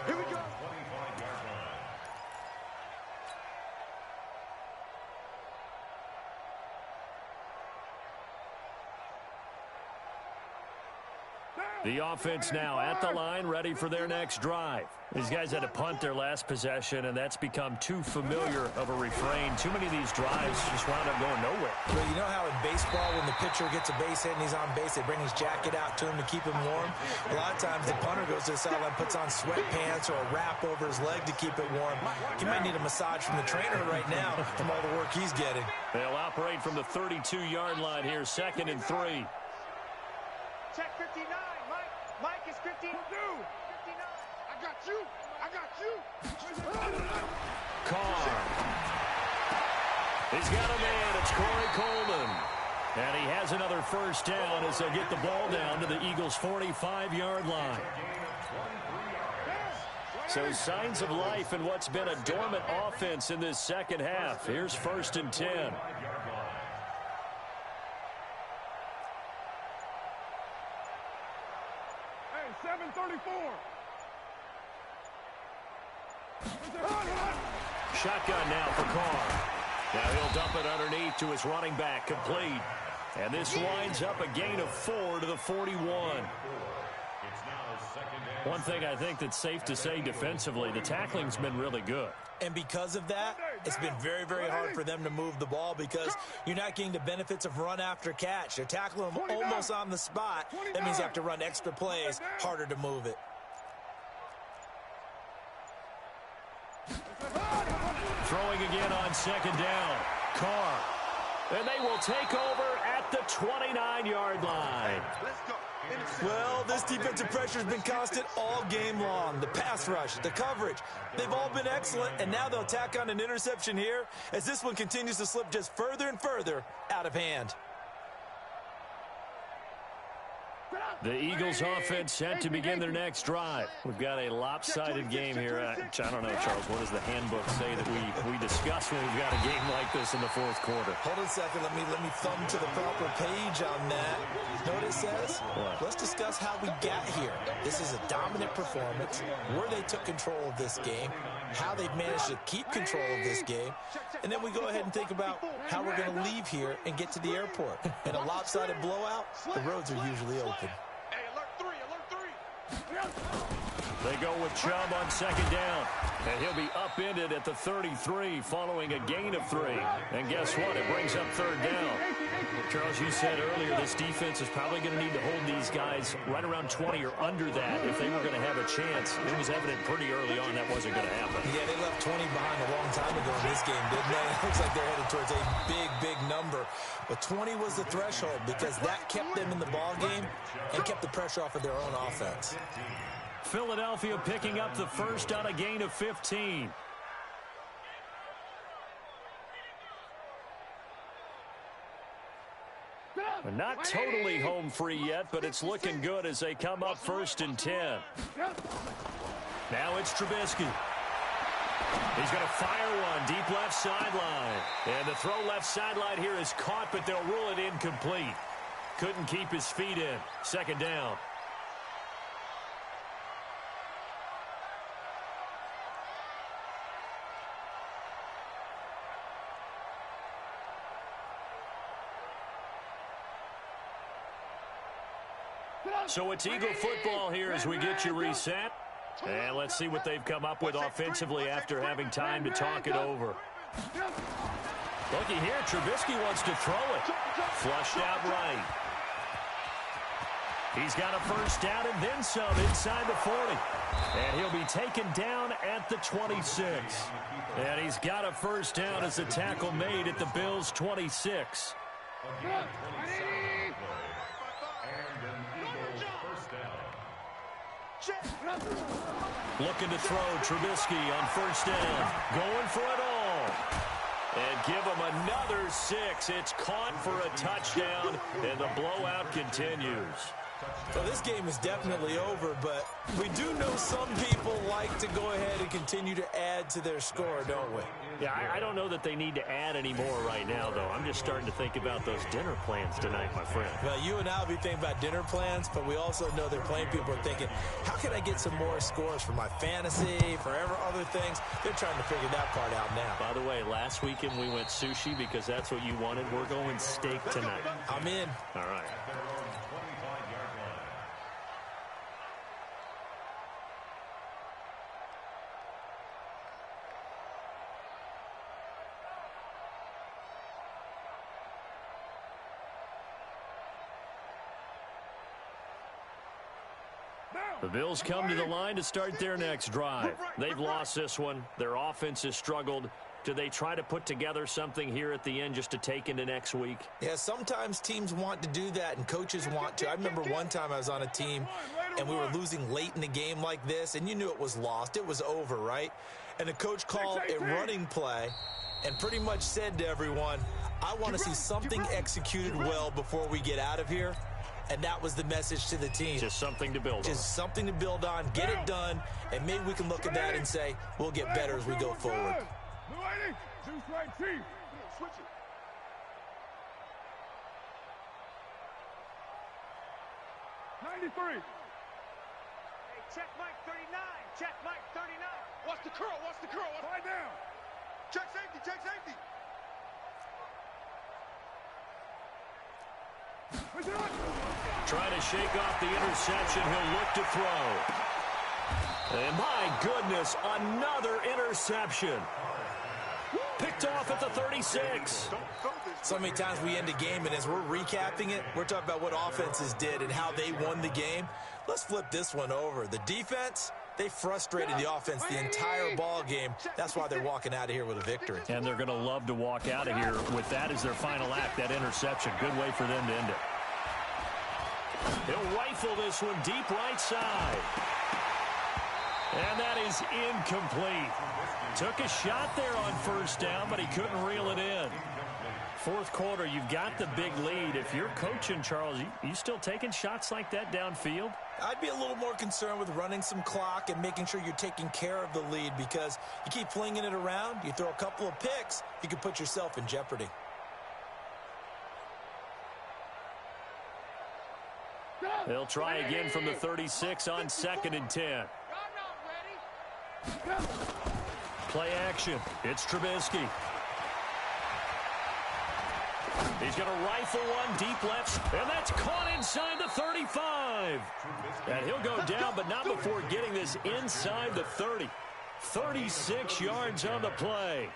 Here we go. The offense now at the line, ready for their next drive. These guys had to punt their last possession, and that's become too familiar of a refrain. Too many of these drives just wound up going nowhere. Well, you know how in baseball, when the pitcher gets a base hit and he's on base, they bring his jacket out to him to keep him warm? A lot of times the punter goes to the sideline, puts on sweatpants or a wrap over his leg to keep it warm. He might need a massage from the trainer right now from all the work he's getting. They'll operate from the 32-yard line here, 2nd and 3. Check 59. Mike is 15. 59. I got you. Carr. He's got a man. It's Corey Coleman. And he has another first down as they get the ball down to the Eagles' 45-yard line. So signs of life in what's been a dormant offense in this second half. Here's 1st and 10. Hey, 734. Shotgun now for Carr. Now he'll dump it underneath to his running back, complete. And this winds up a gain of 4 to the 41. One thing I think that's safe to say defensively, the tackling's been really good. And because of that, it's been very, very hard for them to move the ball because you're not getting the benefits of run after catch. They're tackling them almost on the spot. That means you have to run extra plays, harder to move it. Throwing again on 2nd down. Carr. And they will take over at the 29-yard line. Well, this defensive pressure has been constant all game long. The pass rush, the coverage, they've all been excellent, and now they'll tack on an interception here as this one continues to slip just further and further out of hand. The Eagles offense set to begin their next drive. We've got a lopsided game here. I don't know, Charles, what does the handbook say that we discuss when we've got a game like this in the 4th quarter? Hold on a second. Let me thumb to the proper page on that. Know what it says? What? Let's discuss how we got here. This is a dominant performance, where they took control of this game, how they've managed to keep control of this game, and then we go ahead and think about how we're going to leave here and get to the airport. In a lopsided blowout, the roads are usually open. They go with Chubb on 2nd down. And he'll be upended at the 33 following a gain of 3. And guess what? It brings up 3rd down. Charles, you said earlier this defense is probably going to need to hold these guys right around 20 or under that if they were going to have a chance. It was evident pretty early on that wasn't going to happen. Yeah, they left 20 behind a long time ago in this game, didn't they? It looks like they're headed towards a big, big number. But 20 was the threshold because that kept them in the ball game and kept the pressure off of their own offense. Philadelphia picking up the first on a gain of 15. Not totally home free yet, but it's looking good as they come up 1st and 10. Now it's Trubisky. He's going to fire one deep left sideline. And the throw left sideline here is caught, but they'll rule it incomplete. Couldn't keep his feet in. 2nd down. So it's Eagle football here as we get you reset. And let's see what they've come up with offensively after having time to talk it over. Looky here, Trubisky wants to throw it. Flushed out right. He's got a first down and then some inside the 40. And he'll be taken down at the 26. And he's got a first down as the tackle made at the Bills' 26. Looking to throw. Trubisky on first down. Going for it all. And give him another 6. It's caught for a touchdown, and the blowout continues. So this game is definitely over, but we do know some people like to go ahead and continue to add to their score, don't we? Yeah, I don't know that they need to add any more right now, though. I'm just starting to think about those dinner plans tonight, my friend. Well, you and I will be thinking about dinner plans, but we also know they're playing people are thinking, how can I get some more scores for my fantasy, for other things? They're trying to figure that part out now. By the way, last weekend we went sushi because that's what you wanted. We're going steak tonight. I'm in. All right. The Bills come to the line to start their next drive. They've lost this one. Their offense has struggled. Do they try to put together something here at the end just to take into next week? Yeah, sometimes teams want to do that and coaches want to. I remember one time I was on a team and we were losing late in the game like this, and you knew it was lost. It was over, right? And the coach called a running play and pretty much said to everyone, I want to see something executed well before we get out of here. And that was the message to the team. Just something to build on. Just something to build on, get it done, and maybe we can look at that and say, we'll get better as we go forward. Switch it. Hey, check Mike 39. Check Mike 39. What's the curl? What's the curl? Lie down. Check safety. Check safety. Trying to shake off the interception. He'll look to throw. And my goodness, another interception. Picked off at the 36. So many times we end a game, and as we're recapping it, we're talking about what offenses did and how they won the game. Let's flip this one over. The defense, they frustrated the offense the entire ball game. That's why they're walking out of here with a victory. And they're going to love to walk out of here with that as their final act, that interception. Good way for them to end it. He'll rifle this one deep right side. And that is incomplete. Took a shot there on first down, but he couldn't reel it in. Fourth quarter, you've got the big lead. If you're coaching, Charles, you still taking shots like that downfield? I'd be a little more concerned with running some clock and making sure you're taking care of the lead, because you keep flinging it around, you throw a couple of picks, you can put yourself in jeopardy. They'll try again from the 36 on 2nd and 10. Play action. It's Trubisky. He's going to rifle one deep left, and that's caught inside the 35. And he'll go down, but not before getting this inside the 30. 36 yards on the play.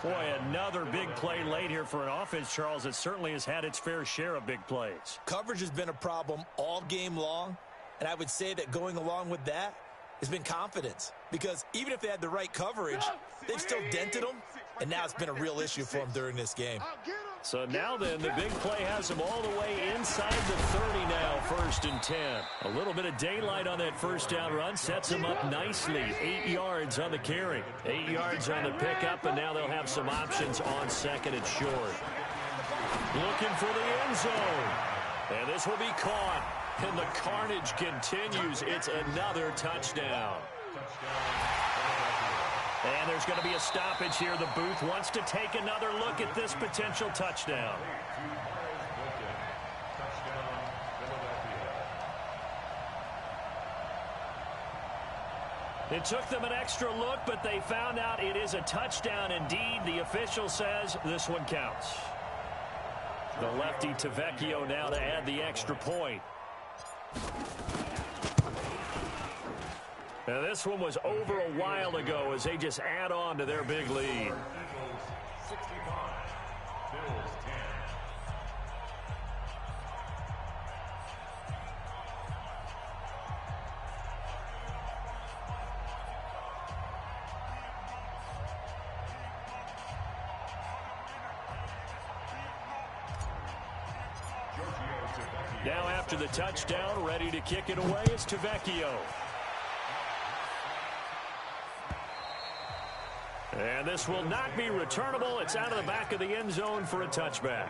Boy, another big play late here for an offense, Charles, that certainly has had its fair share of big plays. Coverage has been a problem all game long, and I would say that going along with that has been confidence, because even if they had the right coverage, they've still dented them, and now it's been a real issue for them during this game. So now then, the big play has them all the way inside the 30 now, 1st and 10. A little bit of daylight on that first down run sets them up nicely. 8 yards on the carry, 8 yards on the pickup, and now they'll have some options on 2nd and short. Looking for the end zone. And this will be caught. And the carnage continues. It's another touchdown. And there's going to be a stoppage here. The booth wants to take another look at this potential touchdown. It took them an extra look, but they found out it is a touchdown indeed. The official says this one counts. The lefty Tavecchio now to add the extra point. Now this one was over a while ago as they just add on to their big lead. Eagles 65, Bills 10. Now after the touchdown, ready to kick it away is Tavecchio. And this will not be returnable. It's out of the back of the end zone for a touchback.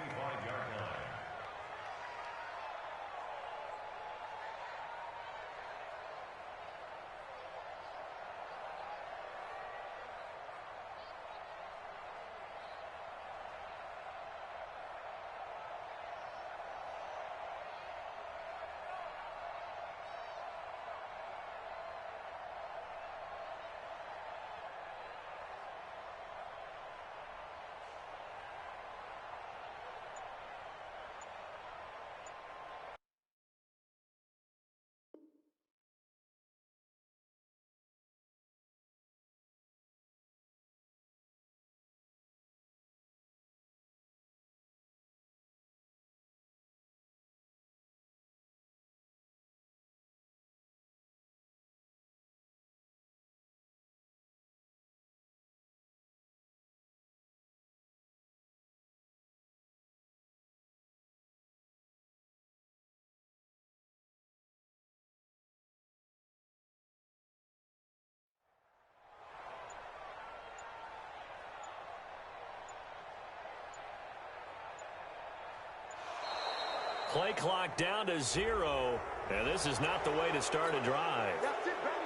Play clock down to 0, and this is not the way to start a drive.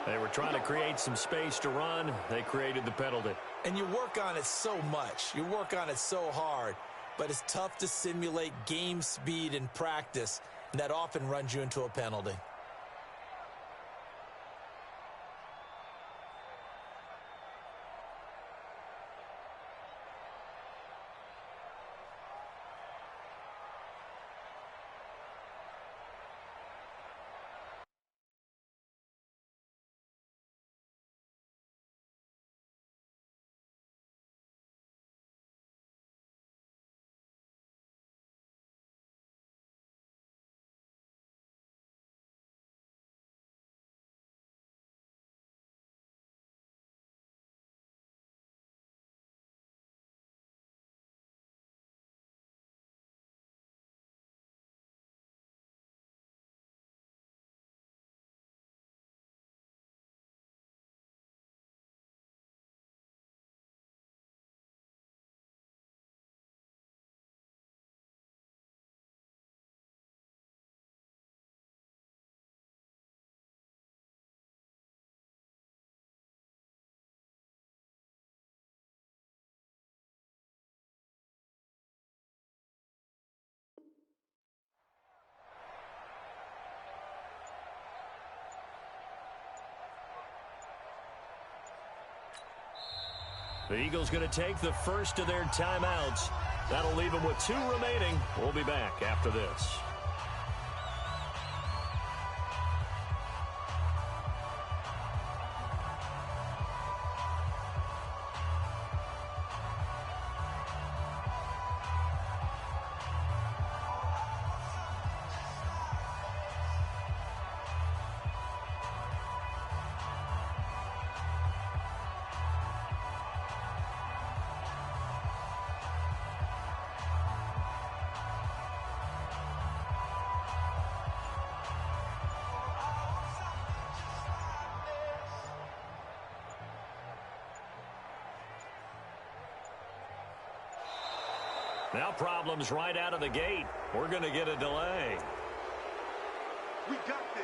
They were trying to create some space to run. They created the penalty. And you work on it so much. You work on it so hard. But it's tough to simulate game speed in practice, and that often runs you into a penalty. The Eagles going to take the first of their timeouts. That'll leave them with 2 remaining. We'll be back after this. Now problems right out of the gate. We're going to get a delay. We got this.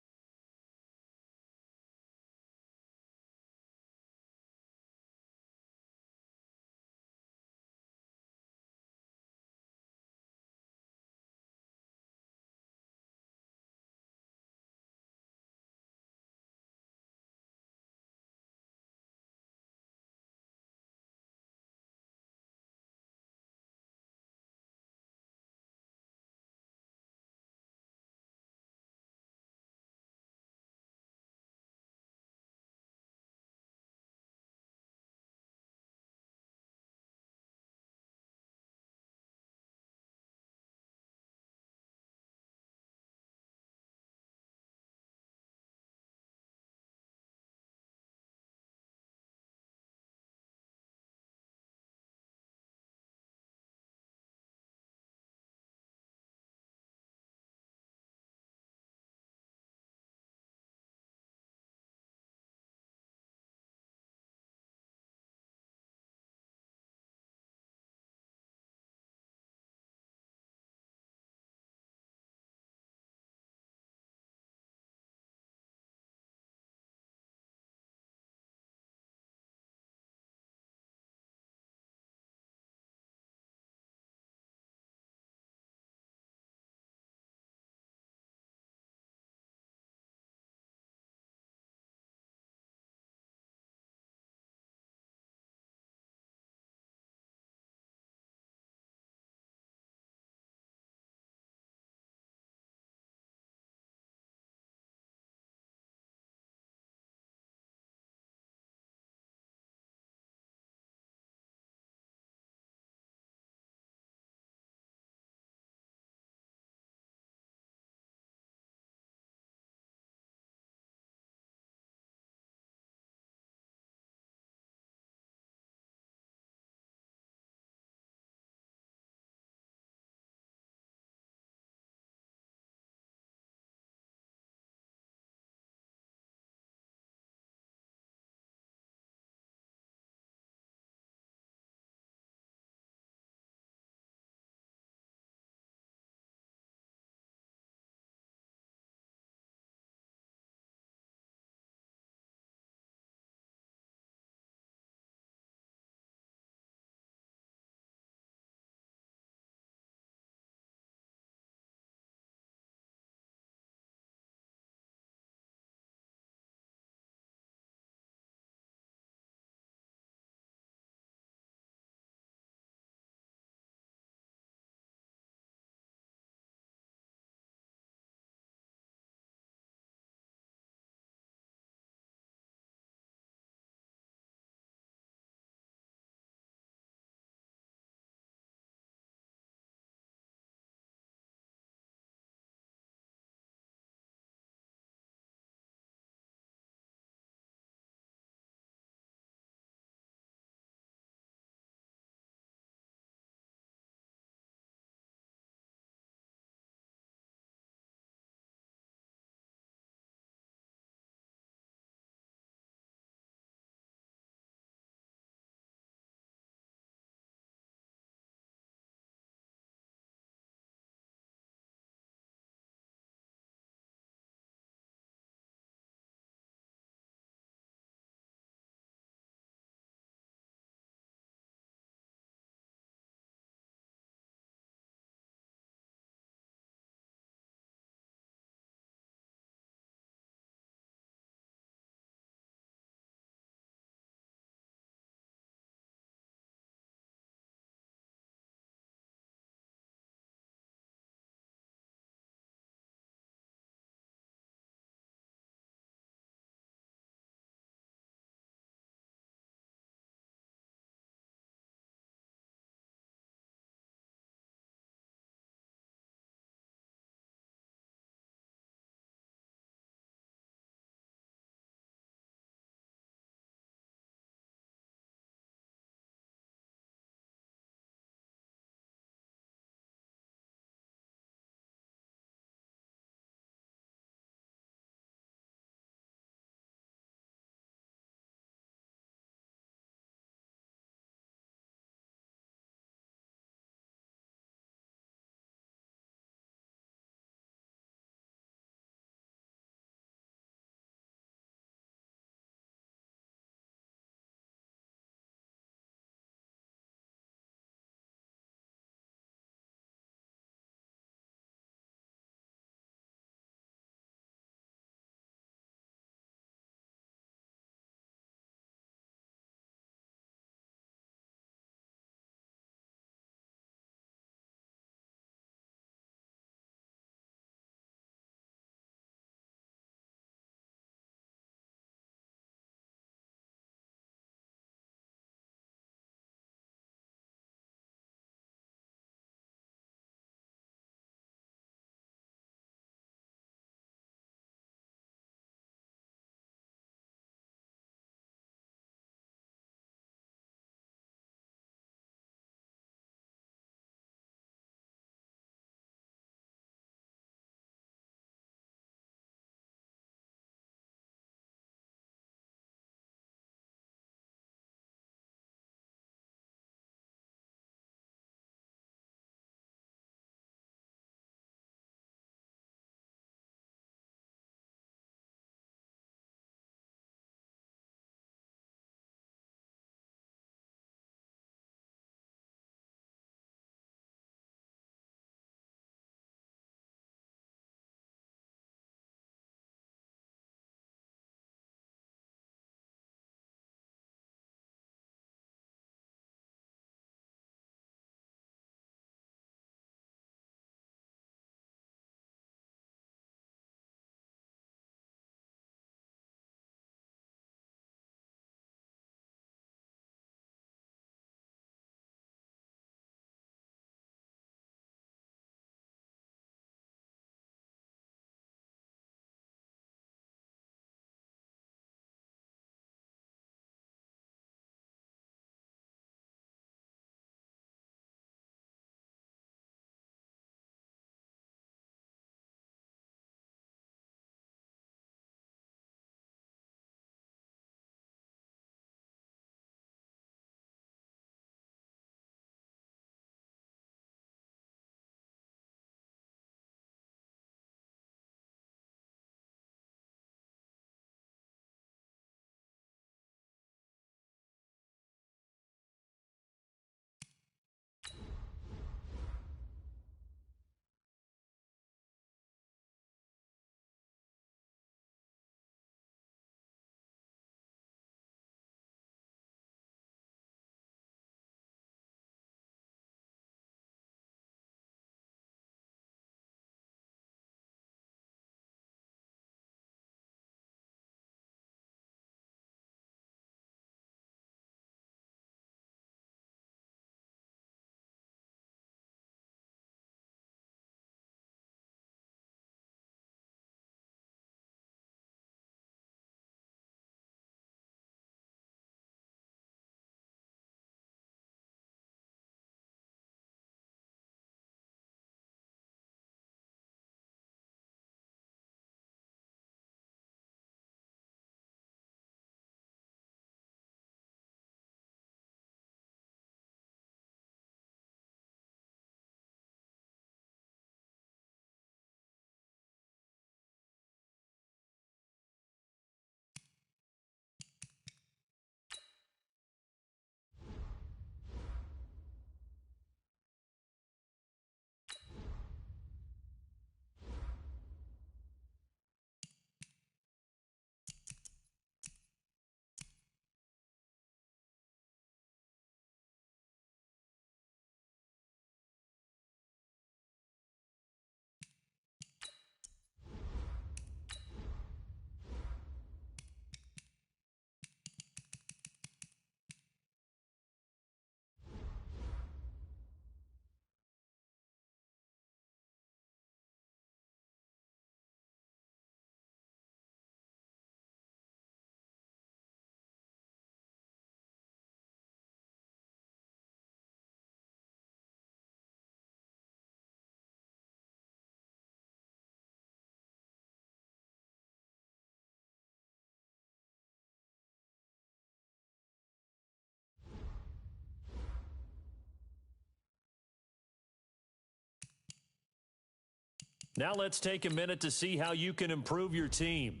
Now let's take a minute to see how you can improve your team.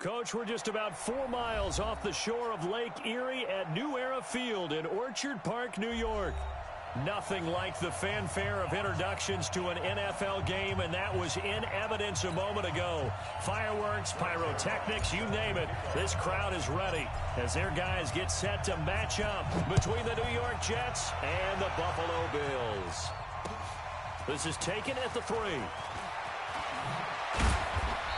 Coach, we're just about 4 miles off the shore of Lake Erie at New Era Field in Orchard Park, New York. Nothing like the fanfare of introductions to an NFL game, and that was in evidence a moment ago. Fireworks, pyrotechnics, you name it. This crowd is ready as their guys get set to match up between the New York Jets and the Buffalo Bills. This is taken at the 3.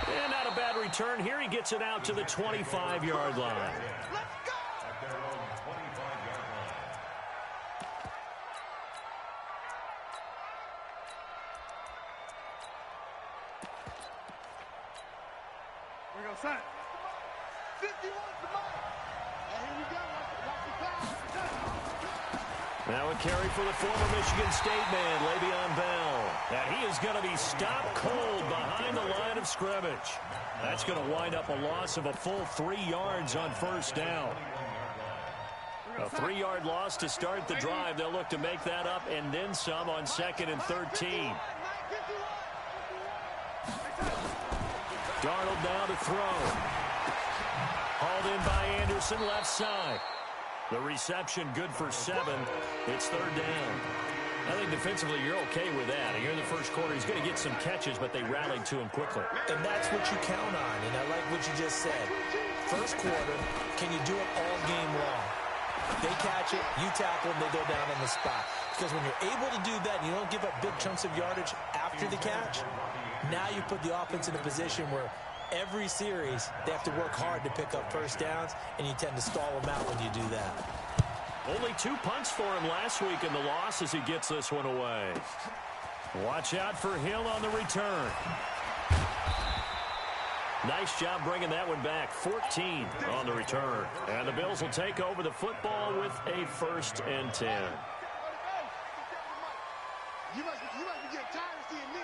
And not a bad return here. He gets it out to the 25-yard line. Here we go, son. 51 to Mike. And here we go. Watch the pass. Now a carry for the former Michigan State man, Le'Veon Bell. And he is going to be stopped cold behind the line of scrimmage. That's going to wind up a loss of a full 3 yards on first down. A 3-yard loss to start the drive. They'll look to make that up and then some on 2nd and 13. Darnold now to throw. Hauled in by Anderson, left side. The reception good for 7. It's 3rd down. I think defensively you're okay with that. Here in the first quarter, he's going to get some catches, but they rallied to him quickly. And that's what you count on, and I like what you just said. First quarter, can you do it all game long? They catch it, you tackle them, they go down on the spot. Because when you're able to do that and you don't give up big chunks of yardage after the catch, now you put the offense in a position where every series they have to work hard to pick up first downs, and you tend to stall them out when you do that. Only 2 punts for him last week in the loss as he gets this one away. Watch out for Hill on the return. Nice job bringing that one back. 14 on the return. And the Bills will take over the football with a 1st and 10. You must be getting tired of seeing me.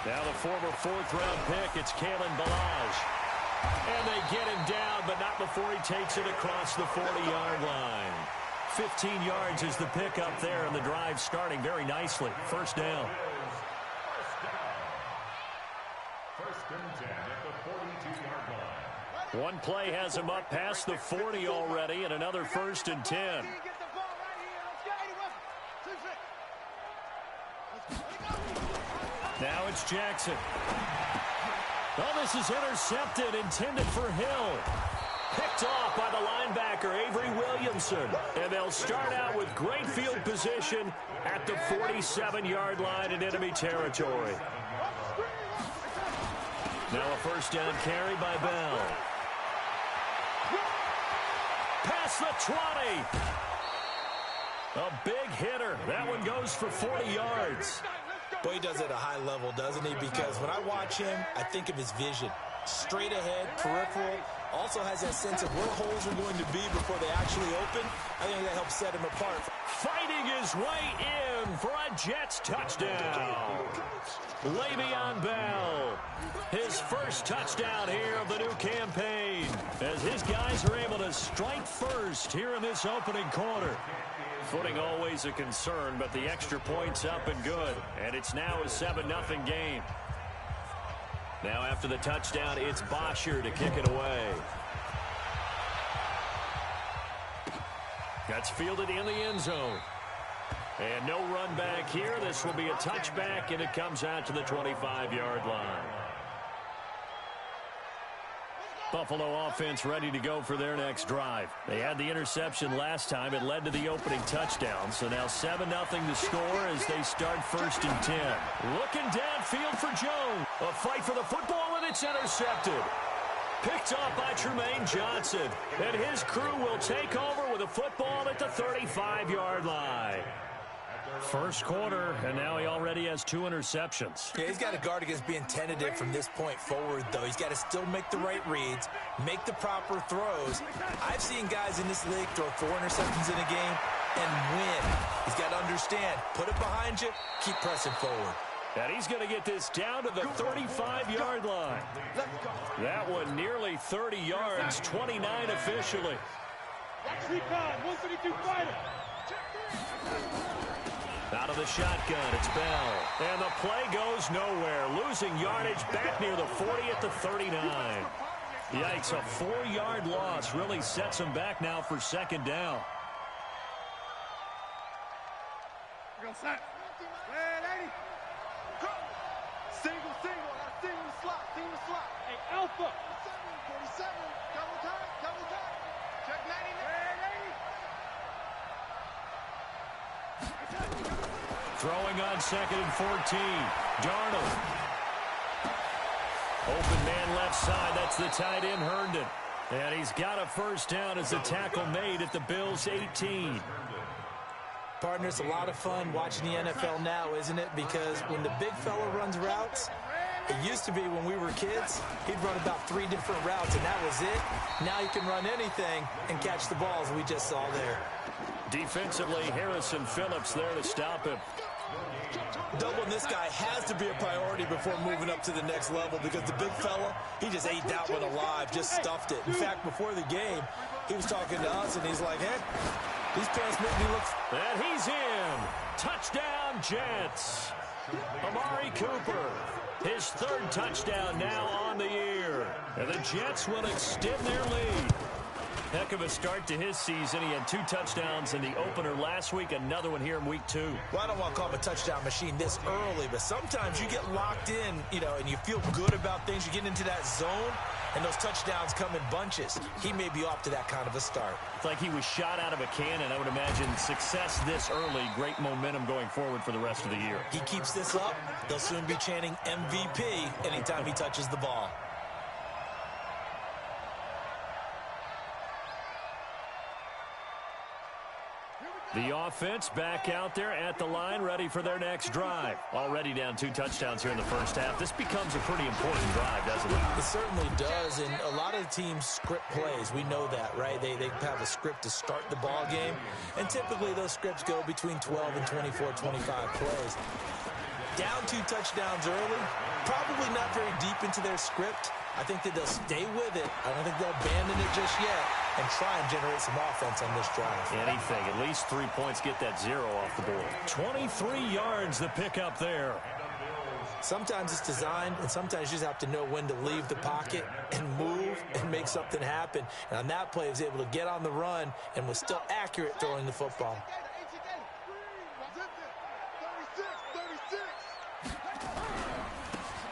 Now the former 4th-round pick, it's Kalen Ballage. And they get him down, but not before he takes it across the 40-yard line. 15 yards is the pickup there, and the drive starting very nicely. 1st down. First and 10 at the 42-yard line. One play has him up past the 40 already, and another 1st and 10. Now it's Jackson. Oh, this is intercepted, intended for Hill. Picked off by the linebacker, Avery Williamson. And they'll start out with great field position at the 47-yard line in enemy territory. Now a 1st down carry by Bell. Past the 20. A big hitter. That one goes for 40 yards. Boy, he does it at a high level, doesn't he? Because when I watch him, I think of his vision. Straight ahead, peripheral. Also has that sense of where holes are going to be before they actually open. I think that helps set him apart. Fighting his way in for a Jets touchdown. Le'Veon Bell. His 1st touchdown here of the new campaign. As his guys are able to strike first here in this opening quarter. Footing always a concern, but the extra point's up and good. And it's now a 7-0 game. Now after the touchdown, it's Bosher to kick it away. That's fielded in the end zone. And no run back here. This will be a touchback, and it comes out to the 25-yard line. Buffalo offense ready to go for their next drive. They had the interception last time. It led to the opening touchdown. So now 7-0 to score as they start 1st and 10. Looking downfield for Jones. A fight for the football, and it's intercepted. Picked off by Tremaine Johnson. And his crew will take over with a football at the 35-yard line. First quarter, and now he already has 2 interceptions. Yeah, he's got to guard against being tentative from this point forward, though. He's got to still make the right reads, make the proper throws. I've seen guys in this league throw 4 interceptions in a game and win. He's got to understand, put it behind you, keep pressing forward. And he's going to get this down to the 35-yard line. That one nearly 30 yards, 29 officially. Watch 132 fighter. Out of the shotgun, it's Bell. And the play goes nowhere. Losing yardage back near the 40 at the 39. Yikes, a 4-yard loss really sets him back now for second down. Single, single the slot, Hey, Alpha. 47, double time. Check 90. Throwing on 2nd and 14. Darnold. Open man left side. That's the tight end, Herndon. And he's got a first down as the tackle made at the Bills' 18. Partner, it's a lot of fun watching the NFL now, isn't it? Because when the big fella runs routes, it used to be when we were kids, he'd run about 3 different routes, and that was it. Now he can run anything and catch the balls we just saw there. Defensively, Harrison Phillips there to stop him. Doubling this guy has to be a priority before moving up to the next level because the big fella, he just ate that one alive, just stuffed it. In fact, before the game, he was talking to us, and he's like, hey, these pants make me look... And he's in. Touchdown, Jets. Amari Cooper, his 3rd touchdown now on the year. And the Jets will extend their lead. Heck of a start to his season. He had 2 touchdowns in the opener last week, another one here in week 2. Well, I don't want to call him a touchdown machine this early, but sometimes you get locked in, and you feel good about things. You get into that zone, and those touchdowns come in bunches. He may be off to that kind of a start. It's like he was shot out of a cannon. I would imagine success this early, great momentum going forward for the rest of the year. He keeps this up, they'll soon be chanting MVP anytime he touches the ball. The offense back out there at the line, ready for their next drive. Already down 2 touchdowns here in the first half. This becomes a pretty important drive, doesn't it? It certainly does, and a lot of teams script plays. We know that, right? They have a script to start the ball game, and typically those scripts go between 12 and 24, 25 plays. Down 2 touchdowns early, probably not very deep into their script. I think that they'll stay with it. I don't think they'll abandon it just yet and try and generate some offense on this drive. Anything. At least 3 points, get that 0 off the board. 23 yards the pickup there. Sometimes it's designed, and sometimes you just have to know when to leave the pocket and move and make something happen. And on that play, he was able to get on the run and was still accurate throwing the football.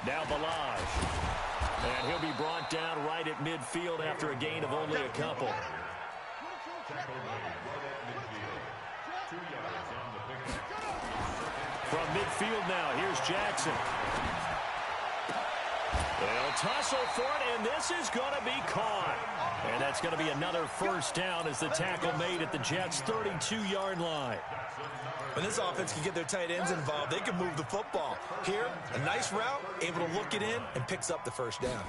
Now Balaj. And he'll be brought down right at midfield after a gain of only a couple. From midfield now, here's Jackson. They'll tussle for it, and this is going to be caught. And that's going to be another first down as the tackle made at the Jets' 32-yard line. When this offense can get their tight ends involved, they can move the football. Here, a nice route, able to look it in, and picks up the first down.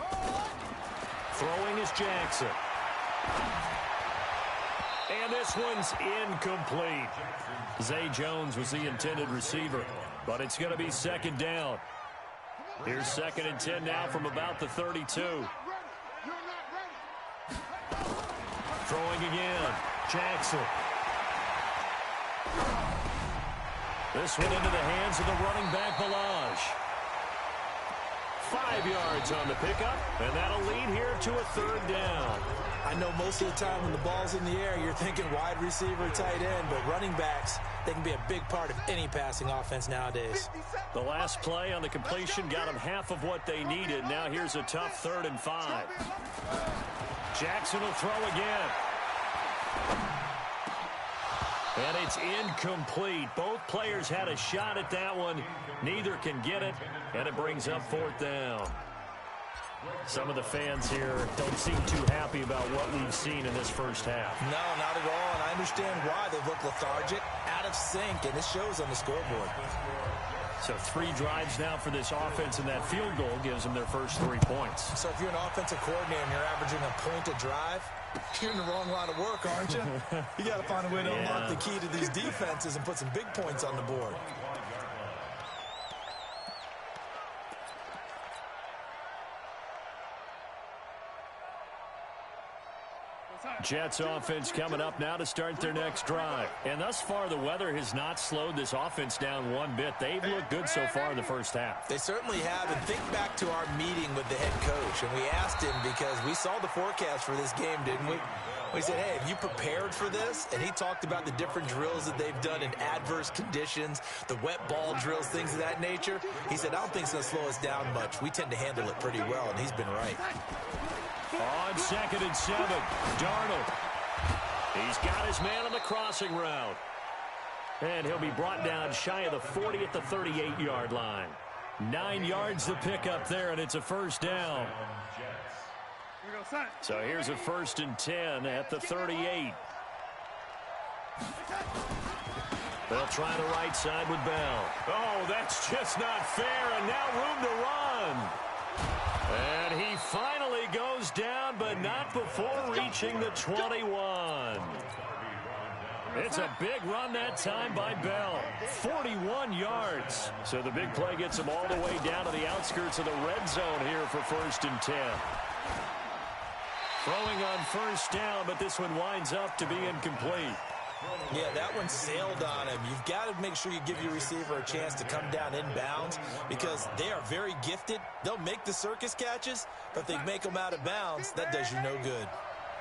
Throwing is Jackson. And this one's incomplete. Zay Jones was the intended receiver, but it's going to be second down. Here's 2nd and 10 now from about the 32. Throwing again. Jackson. This one into the hands of the running back, Balaj. 5 yards on the pickup, and that'll lead here to a 3rd down. I know most of the time when the ball's in the air, you're thinking wide receiver, tight end, but running backs, they can be a big part of any passing offense nowadays. The last play on the completion got them half of what they needed. Now here's a tough 3rd and 5. Jackson will throw again. And it's incomplete. Both players had a shot at that one. Neither can get it, and it brings up 4th down. Some of the fans here don't seem too happy about what we've seen in this first half. No, not at all, and I understand why. They look lethargic, out of sync, and it shows on the scoreboard. So 3 drives now for this offense, and that field goal gives them their first 3 points. So if you're an offensive coordinator and you're averaging a point a drive, you're in the wrong line of work, aren't you? You got to find a way to unlock the key to these defenses and put some big points on the board. Jets offense coming up now to start their next drive. And thus far, the weather has not slowed this offense down one bit. They've looked good so far in the first half. They certainly have. And think back to our meeting with the head coach. And we asked him because we saw the forecast for this game, didn't we? We said, hey, have you prepared for this? And he talked about the different drills that they've done in adverse conditions, the wet ball drills, things of that nature. He said, I don't think it's going to slow us down much. We tend to handle it pretty well, and he's been right. On 2nd and 7, Darnold. He's got his man on the crossing route. And he'll be brought down shy of the 40 at the 38-yard line. 9 yards to pick up there, and it's a first down. So here's a 1st and 10 at the 38. They'll try the right side with Bell. Oh, that's just not fair, and now room to run. And he finally goes down, but not before reaching the 21. It's a big run that time by Bell. 41 yards. So the big play gets him all the way down to the outskirts of the red zone here for 1st and 10. Throwing on 1st down, but this one winds up to be incomplete. Yeah, that one sailed on him. You've got to make sure you give your receiver a chance to come down inbounds because they are very gifted. They'll make the circus catches, but if they make them out of bounds, that does you no good.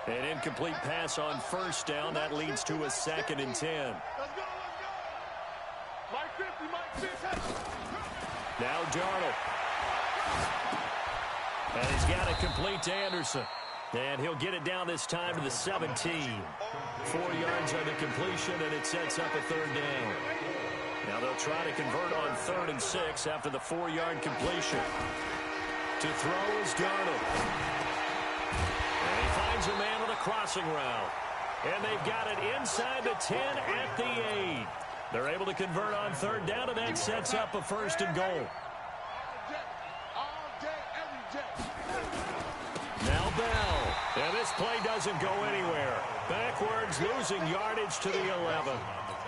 An incomplete pass on 1st down. That leads to a 2nd and 10. Let's go. Mike 50. Now Darnold. And he's got it complete to Anderson. And he'll get it down this time to the 17. 4 yards on the completion, and it sets up a 3rd down. Now they'll try to convert on 3rd and 6 after the 4-yard completion. To throw is Darnold. And he finds a man on the crossing route. And they've got it inside the 10 at the 8. They're able to convert on 3rd down, and that sets up a 1st and goal. Now Bell. And this play doesn't go anywhere. Backwards, losing yardage to the 11.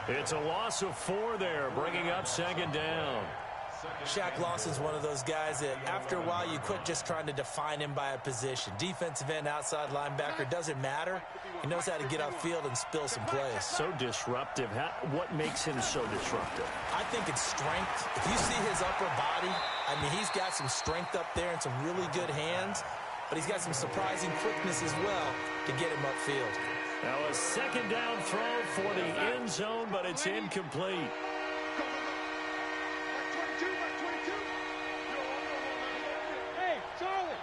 It's a loss of 4 there, bringing up 2nd down. Shaq Lawson's one of those guys that after a while you quit just trying to define him by a position. Defensive end, outside linebacker, doesn't matter. He knows how to get upfield and spill some plays. So disruptive. What makes him so disruptive? I think it's strength. If you see his upper body, I mean, he's got some strength up there and some really good hands. But he's got some surprising quickness as well to get him upfield. Now a 2nd down throw for the end zone, but it's incomplete. Hey, Charlie.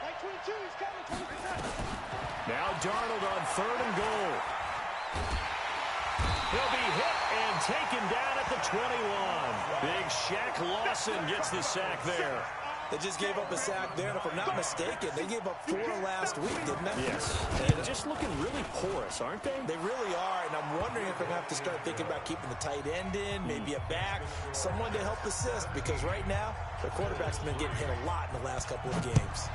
Like 22, he's coming. 20%. Now Darnold on 3rd and goal. He'll be hit and taken down at the 21. Big Shaq Lawson gets the sack there. They just gave up a sack there, and if I'm not mistaken, they gave up 4 last week, didn't they? Yes. And just looking really porous, aren't they? They really are, and I'm wondering if they're going to have to start thinking about keeping the tight end in, maybe a back, someone to help assist, because right now, their quarterback's been getting hit a lot in the last couple of games.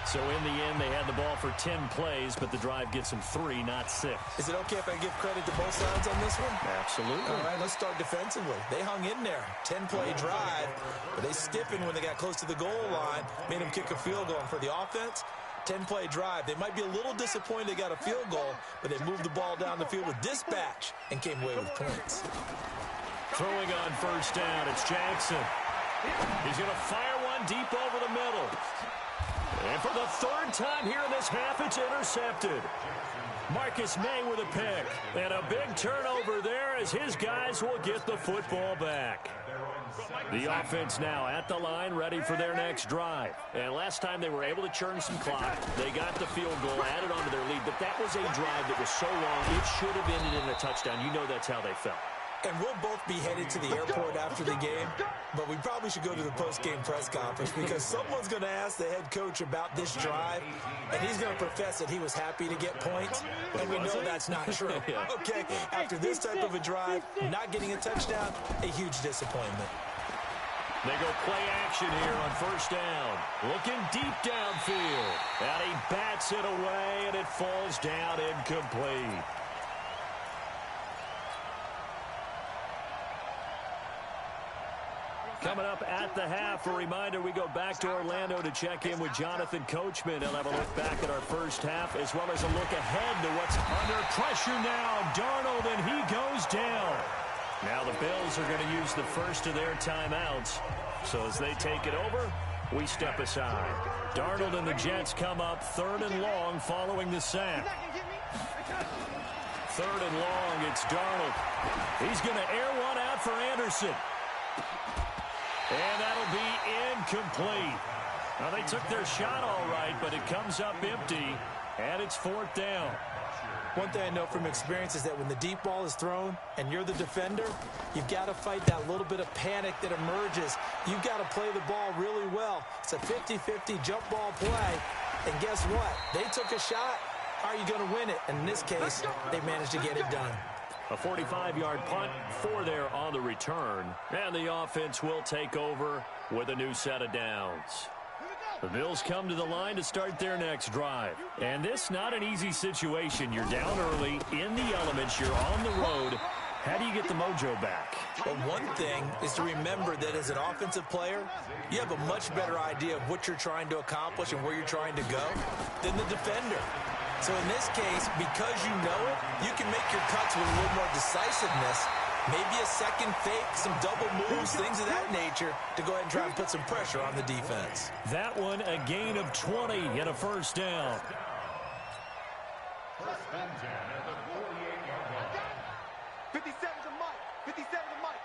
So in the end, they had the ball for 10 plays, but the drive gets them 3, not 6. Is it okay if I give credit to both sides on this one? Absolutely. All right, let's start defensively. They hung in there. 10-play drive, but they stiffened when they got close to the goal line, made them kick a field goal. And for the offense, 10-play drive. They might be a little disappointed they got a field goal, but they moved the ball down the field with dispatch and came away with points. Throwing on 1st down, it's Jackson. He's going to fire one deep over the middle. And for the 3rd time here in this half, it's intercepted. Marcus May with a pick. And a big turnover there as his guys will get the football back. The offense now at the line, ready for their next drive. And last time they were able to churn some clock. They got the field goal, added on to their lead. But that was a drive that was so long, it should have ended in a touchdown. You know that's how they felt. And we'll both be headed to the airport after the game, but we probably should go to the post-game press conference because someone's going to ask the head coach about this drive, and he's going to profess that he was happy to get points, and we know that's not true. Okay, after this type of a drive, not getting a touchdown, a huge disappointment. They go play action here on 1st down. Looking deep downfield. And he bats it away, and it falls down incomplete. Coming up at the half, a reminder, we go back to Orlando to check in with Jonathan Coachman. He'll have a look back at our first half as well as a look ahead to what's under pressure now. Darnold, and he goes down. Now the Bills are going to use the first of their timeouts. So as they take it over, we step aside. Darnold and the Jets come up 3rd and long following the sack. 3rd and long, it's Darnold. He's going to air one out for Anderson. And that'll be incomplete. Now, they took their shot all right, but it comes up empty, and it's 4th down. One thing I know from experience is that when the deep ball is thrown and you're the defender, you've got to fight that little bit of panic that emerges. You've got to play the ball really well. It's a 50-50 jump ball play, and guess what? They took a shot. How are you going to win it? And in this case, they managed to get it done. A 45-yard punt for there on the return. And the offense will take over with a new set of downs. The Bills come to the line to start their next drive. And this not an easy situation. You're down early, in the elements, you're on the road. How do you get the mojo back? Well, one thing is to remember that as an offensive player, you have a much better idea of what you're trying to accomplish and where you're trying to go than the defender. So in this case, because you know it, you can make your cuts with a little more decisiveness. Maybe a second fake, some double moves, things of that nature to go ahead and try and put some pressure on the defense. That one, a gain of 20 and a 1st down. 1st and 10 at the 48-yard line. 57 to Mike. 57 to Mike.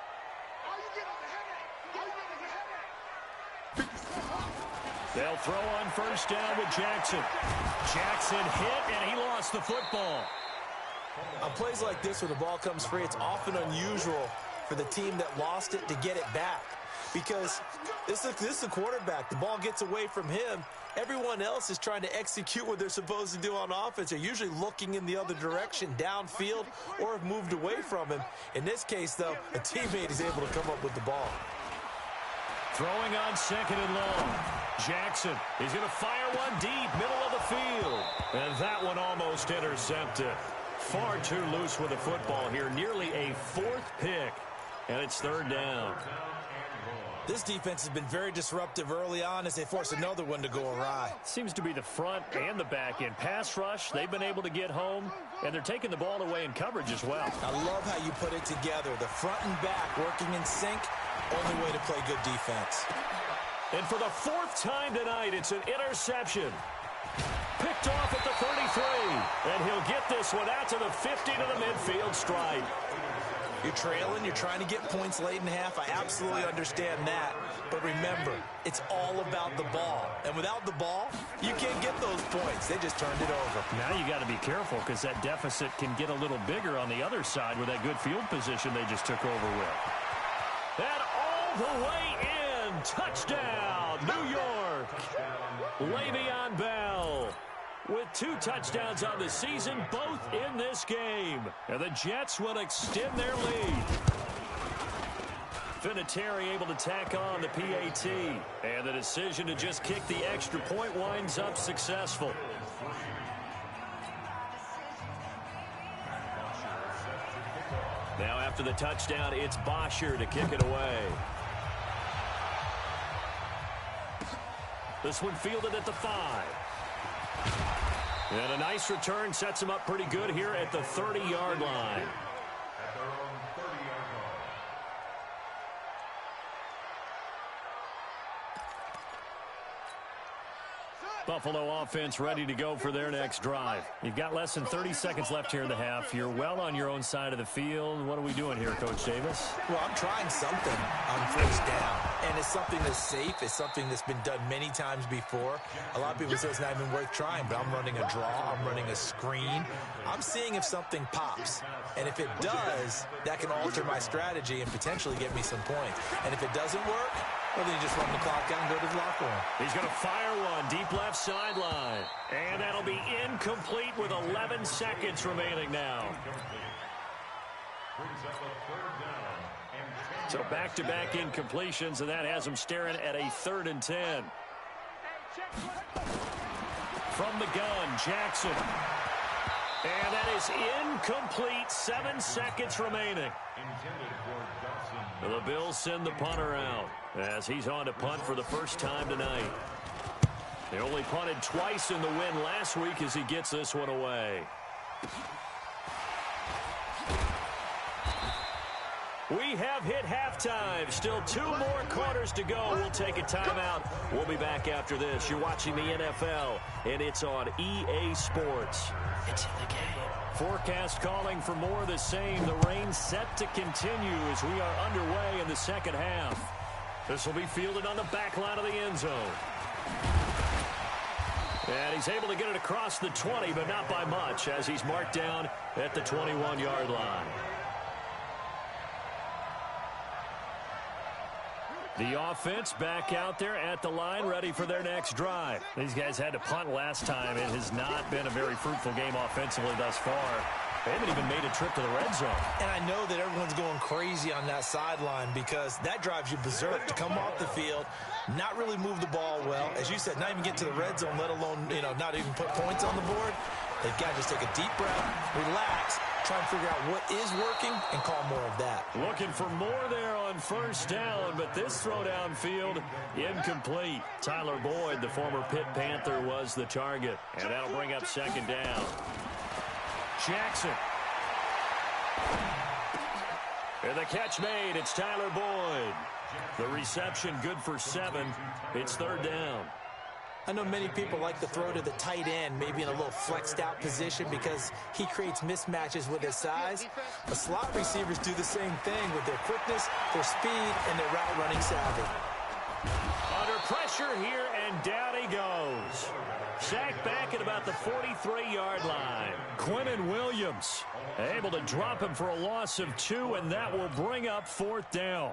All you get is a headache. All you get is a headache. They'll throw on 1st down with Jackson. Jackson hit, and he lost the football. On plays like this where the ball comes free, it's often unusual for the team that lost it to get it back. Because this is the quarterback. The ball gets away from him. Everyone else is trying to execute what they're supposed to do on offense. They're usually looking in the other direction, downfield, or have moved away from him. In this case, though, a teammate is able to come up with the ball. Throwing on 2nd and long. Jackson, he's going to fire one deep, middle of the field. And that one almost intercepted. Far too loose with the football here. Nearly a 4th pick. And it's 3rd down. This defense has been very disruptive early on as they force another one to go awry. Seems to be the front and the back end. Pass rush, they've been able to get home, and they're taking the ball away in coverage as well. I love how you put it together. The front and back working in sync. Only way to play good defense. And for the 4th time tonight, it's an interception. Picked off at the 33. And he'll get this one out to the 50 to the midfield stripe. You're trailing, you're trying to get points late in half. I absolutely understand that. But remember, it's all about the ball. And without the ball, you can't get those points. They just turned it over. Now you got to be careful because that deficit can get a little bigger on the other side with that good field position they just took over with. And all the way in. Touchdown, New York. Le'Veon Bell with 2 touchdowns on the season, both in this game. And the Jets will extend their lead. Vinatieri able to tack on the PAT. And the decision to just kick the extra point winds up successful. Now after the touchdown, it's Bosher to kick it away. This one fielded at the 5. And a nice return sets him up pretty good here at the 30-yard line. At their own 30-yard line. Buffalo offense ready to go for their next drive. You've got less than 30 seconds left here in the half. You're well on your own side of the field. What are we doing here, Coach Davis? Well, I'm trying something on 1st down. And it's something that's safe. It's something that's been done many times before. A lot of people say it's not even worth trying, but I'm running a draw. I'm running a screen. I'm seeing if something pops. And if it does, that can alter my strategy and potentially get me some points. And if it doesn't work, well, then you just run the clock out and go to the locker room. He's going to fire one deep left sideline. And that'll be incomplete with 11 seconds remaining now. Brings up a 3rd down and 10. So back-to-back incompletions, and that has him staring at a 3rd and 10. From the gun, Jackson. And that is incomplete. 7 seconds remaining. The Bills send the punter out as he's on to punt for the first time tonight. They only punted twice in the win last week as he gets this one away. We have hit halftime. Still 2 more quarters to go. We'll take a timeout. We'll be back after this. You're watching the NFL, and it's on EA Sports. It's in the game. Forecast calling for more of the same. The rain set to continue as we are underway in the second half. This will be fielded on the back line of the end zone. And he's able to get it across the 20, but not by much, as he's marked down at the 21-yard line. The offense back out there at the line, ready for their next drive. These guys had to punt last time. It has not been a very fruitful game offensively thus far. They haven't even made a trip to the red zone. And I know that everyone's going crazy on that sideline because that drives you berserk to come off the field, not really move the ball well. As you said, not even get to the red zone, let alone, not even put points on the board. They've got to just take a deep breath, relax, try and figure out what is working and call more of that. Looking for more there on first down, but this throw downfield incomplete. Tyler Boyd, the former Pitt Panther, was the target, and that'll bring up second down. Jackson. And the catch made. It's Tyler Boyd. The reception good for 7. It's third down. I know many people like to throw to the tight end, maybe in a little flexed out position because he creates mismatches with his size. The slot receivers do the same thing with their quickness, their speed, and their route running savvy. Under pressure here, and down he goes. Sacked back at about the 43-yard line. Quinnen Williams able to drop him for a loss of 2, and that will bring up fourth down.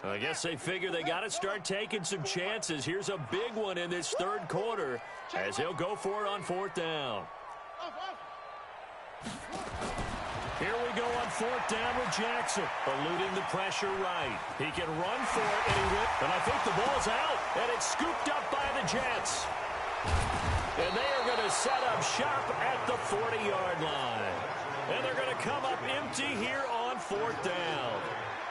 I guess they figure they got to start taking some chances. Here's a big one in this third quarter as he'll go for it on fourth down. Here we go on fourth down with Jackson, eluding the pressure right. He can run for it, and he will. And I think the ball's out, and it's scooped up by the Jets. And they are going to set up shop at the 40-yard line. And they're going to come up empty here on fourth down.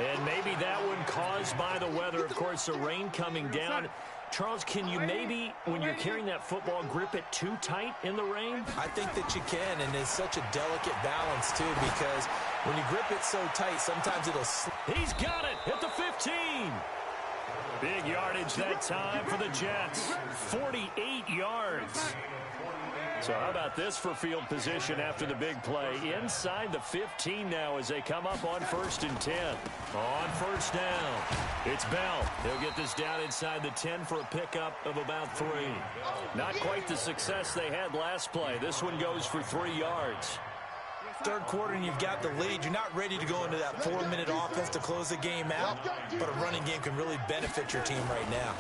And maybe that one caused by the weather. Of course, the rain coming down. Charles, can you maybe, when you're carrying that football, grip it too tight in the rain? I think that you can, and it's such a delicate balance, too, because when you grip it so tight, sometimes it'll slip. He's got it at the 15. Big yardage that time for the Jets. 48 yards. So how about this for field position after the big play? Inside the 15 now as they come up on 1st and 10. On first down, it's Bell. He'll get this down inside the 10 for a pickup of about 3. Not quite the success they had last play. This one goes for 3 yards. Third quarter and you've got the lead. You're not ready to go into that 4-minute offense to close the game out, but a running game can really benefit your team right now.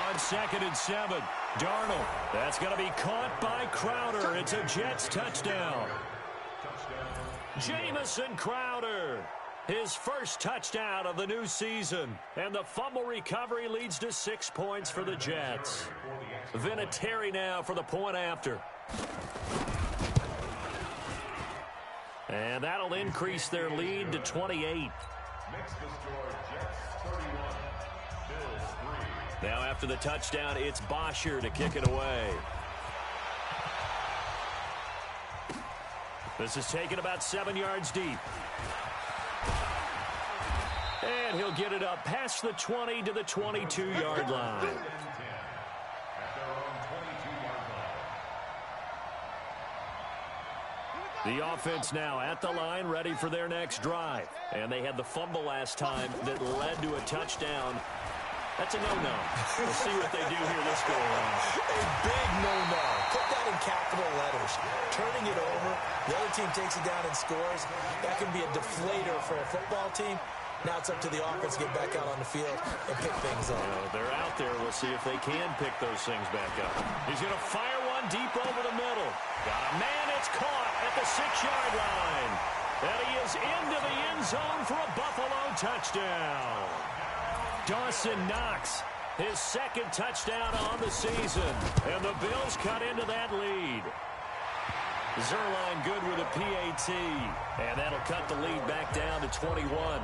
On 2nd and 7, Darnold. That's going to be caught by Crowder. It's a Jets touchdown. Jamison Crowder, his first touchdown of the new season. And the fumble recovery leads to 6 points for the Jets. Vinatieri now for the point after. And that'll increase their lead to 28. Now after the touchdown, it's Bosher to kick it away. This is taken about 7 yards deep. And he'll get it up past the 20 to the 22-yard line. The offense now at the line, ready for their next drive. And they had the fumble last time that led to a touchdown. That's a no-no. We'll see what they do here this go around. A big no-no. Put that in capital letters. Turning it over, the other team takes it down and scores. That can be a deflator for a football team. Now it's up to the offense to get back out on the field and pick things up. They're out there. We'll see if they can pick those things back up. He's going to fire one deep over the middle. Got a man. It's caught at the 6-yard line. And he is into the end zone for a Buffalo touchdown. Dawson Knox, his second touchdown on the season. And the Bills cut into that lead. Zerline good with a PAT. And that'll cut the lead back down to 21.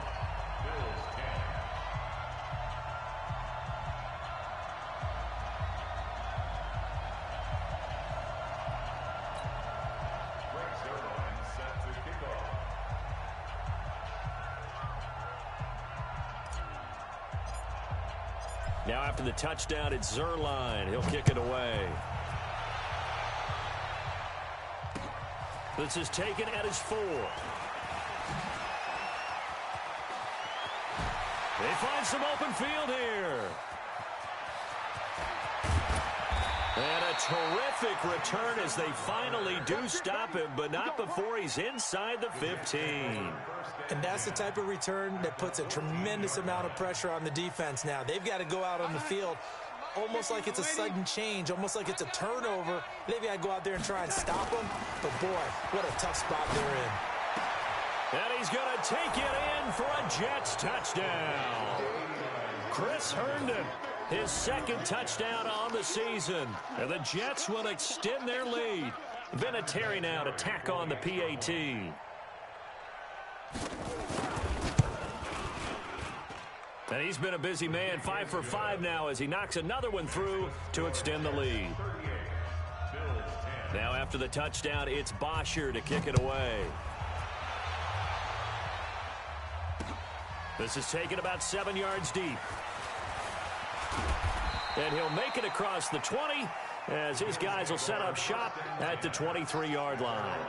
Now after the touchdown, it's Zerline. He'll kick it away. This is taken at his 4. They find some open field here. And a terrific return as they finally do stop him, but not before he's inside the 15. And that's the type of return that puts a tremendous amount of pressure on the defense now. They've got to go out on the field almost like it's a sudden change, almost like it's a turnover. They've got to go out there and try and stop them. But, boy, what a tough spot they're in. And he's going to take it in for a Jets touchdown. Chris Herndon, his second touchdown on the season. And the Jets will extend their lead. Vinatieri now to tack on the PAT. And he's been a busy man, 5 for 5 now as he knocks another one through to extend the lead. Now after the touchdown, it's Bosher to kick it away. This is taken about 7 yards deep. And he'll make it across the 20 as his guys will set up shop at the 23-yard line.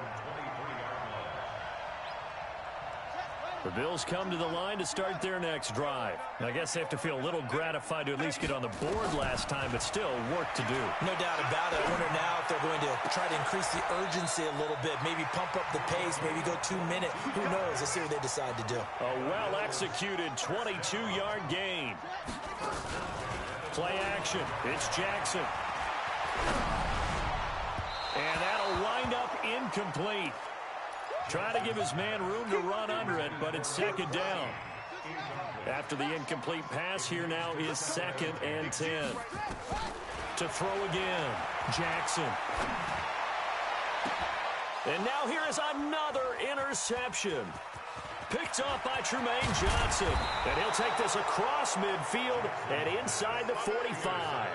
The Bills come to the line to start their next drive. I guess they have to feel a little gratified to at least get on the board last time, but still work to do. No doubt about it. I wonder now if they're going to try to increase the urgency a little bit, maybe pump up the pace, maybe go 2-minute. Who knows? Let's see what they decide to do. A well-executed 22-yard gain. Play action. It's Jackson. And that'll wind up incomplete. Trying to give his man room to run under it, but it's second down. After the incomplete pass, here now is 2nd and 10. To throw again, Jackson. And now here is another interception. Picked off by Trumaine Johnson. And he'll take this across midfield and inside the 45.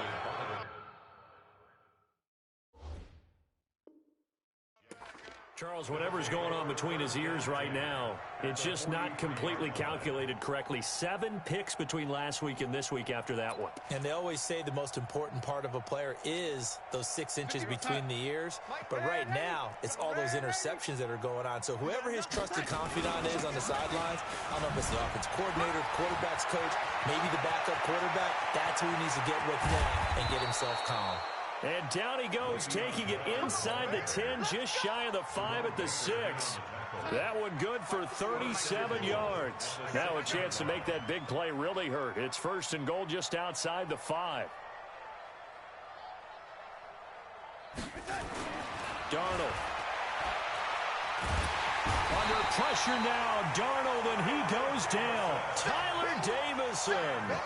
Charles, whatever's going on between his ears right now, it's just not completely calculated correctly. 7 picks between last week and this week after that one. And they always say the most important part of a player is those 6 inches between the ears. But right now, it's all those interceptions that are going on. So whoever his trusted confidant is on the sidelines, I don't know if it's the offensive coordinator, quarterback's coach, maybe the backup quarterback, that's who he needs to get with now and get himself calm. And down he goes, taking it inside the 10, just shy of the 5 at the 6. That one good for 37 yards. Now a chance to make that big play really hurt. It's 1st and goal just outside the 5. Darnold. Under pressure now, Darnold, and he goes down. Tyler Davison.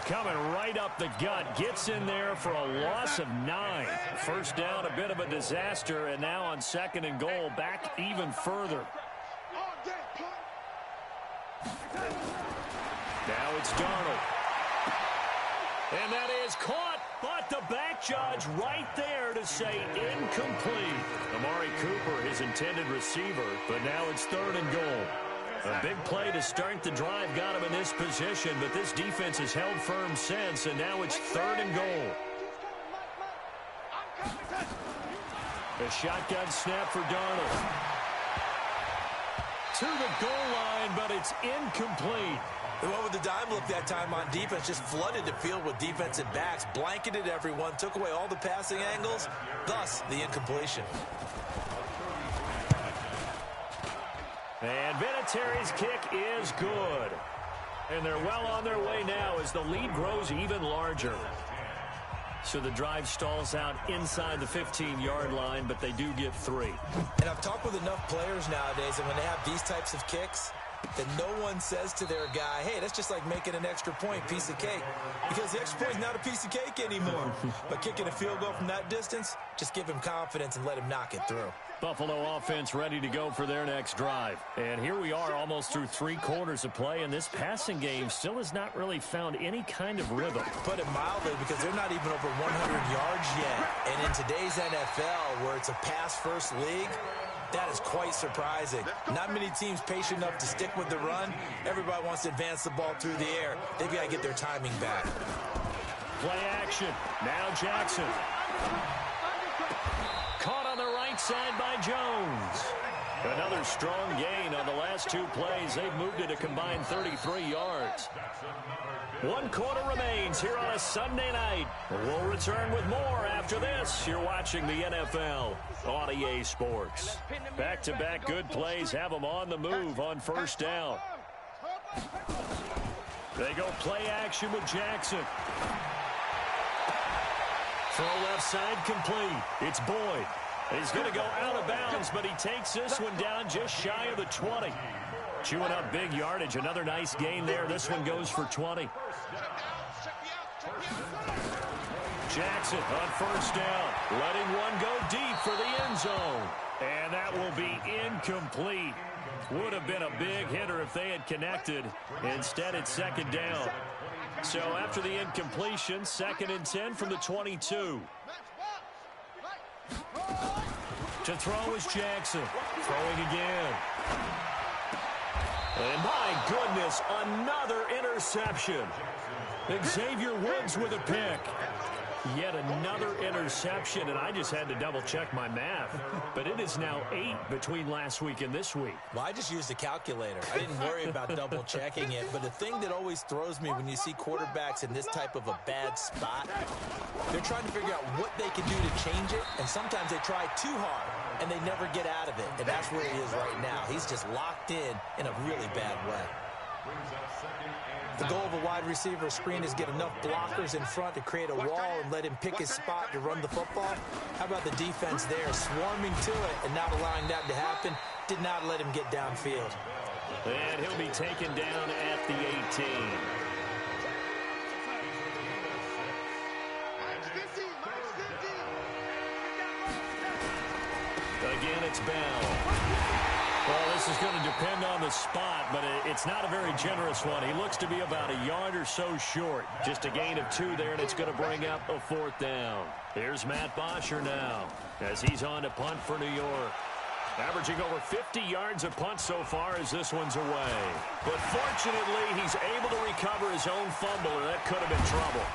Coming right up the gut, gets in there for a loss of 9. First down, a bit of a disaster, and now on 2nd and goal, back even further. Now it's Darnold. And that is caught, but the back judge right there to say incomplete. Amari Cooper, his intended receiver, but now it's 3rd and goal. A big play to start the drive got him in this position, but this defense has held firm since, and now it's 3rd and goal. A shotgun snap for Darnold. To the goal line, but it's incomplete. They went with the dime look that time on defense, just flooded the field with defensive backs, blanketed everyone, took away all the passing angles, thus the incompletion. And Vinatieri's kick is good. And they're well on their way now as the lead grows even larger. So the drive stalls out inside the 15-yard line, but they do get 3. And I've talked with enough players nowadays, and when they have these types of kicks, that no one says to their guy, hey, that's just like making an extra point, piece of cake. Because the extra point is not a piece of cake anymore. But kicking a field goal from that distance, just give him confidence and let him knock it through. Buffalo offense ready to go for their next drive. And here we are almost through 3 quarters of play, and this passing game still has not really found any kind of rhythm. Put it mildly, because they're not even over 100 yards yet. And in today's NFL, where it's a pass-first league, that is quite surprising. Not many teams patient enough to stick with the run. Everybody wants to advance the ball through the air. They've got to get their timing back. Play action. Now Jackson. Caught on the right side by Jones. Another strong gain on the last 2 plays. They've moved it a combined 33 yards. 1 quarter remains here on a Sunday night. We'll return with more after this. You're watching the NFL on EA Sports. Back-to-back good plays have them on the move on first down. They go play action with Jackson. Throw left side complete. It's Boyd. He's going to go out of bounds, but he takes this one down just shy of the 20. Chewing up big yardage. Another nice gain there. This one goes for 20. Jackson on first down. Letting one go deep for the end zone. And that will be incomplete. Would have been a big hitter if they had connected. Instead, it's second down. So after the incompletion, 2nd and 10 from the 22. To throw is Jackson. Throwing again. And my goodness, another interception. Xavier Woods with a pick. Yet another interception, and I just had to double-check my math. But it is now 8 between last week and this week. Well, I just used a calculator. I didn't worry about double-checking it. But the thing that always throws me when you see quarterbacks in this type of a bad spot, they're trying to figure out what they can do to change it, and sometimes they try too hard, and they never get out of it. And that's where he is right now. He's just locked in a really bad way. The goal of a wide receiver screen is get enough blockers in front to create a wall and let him pick his spot to run the football. How about the defense there, swarming to it and not allowing that to happen? Did not let him get downfield. And he'll be taken down at the 18. Again, it's Bell. Well, this is going to depend on the spot, but it's not a very generous one. He looks to be about a yard or so short. Just a gain of 2 there, and it's going to bring up a 4th down. Here's Matt Bosher now as he's on to punt for New York. Averaging over 50 yards a punt so far as this one's away. But fortunately, he's able to recover his own fumble, or that could have been trouble.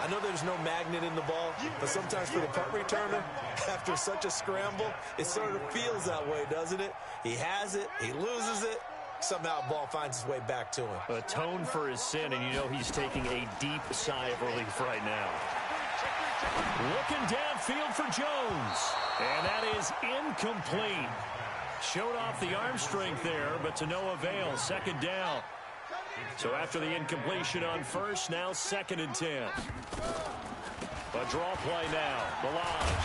I know there's no magnet in the ball, but sometimes for the punt returner, after such a scramble, it sort of feels that way, doesn't it? He has it, he loses it, somehow the ball finds its way back to him. Atone for his sin, and you know he's taking a deep sigh of relief right now. Looking downfield for Jones, and that is incomplete. Showed off the arm strength there, but to no avail. 2nd down. So after the incompletion on first, now 2nd and 10. A draw play now, Balaj.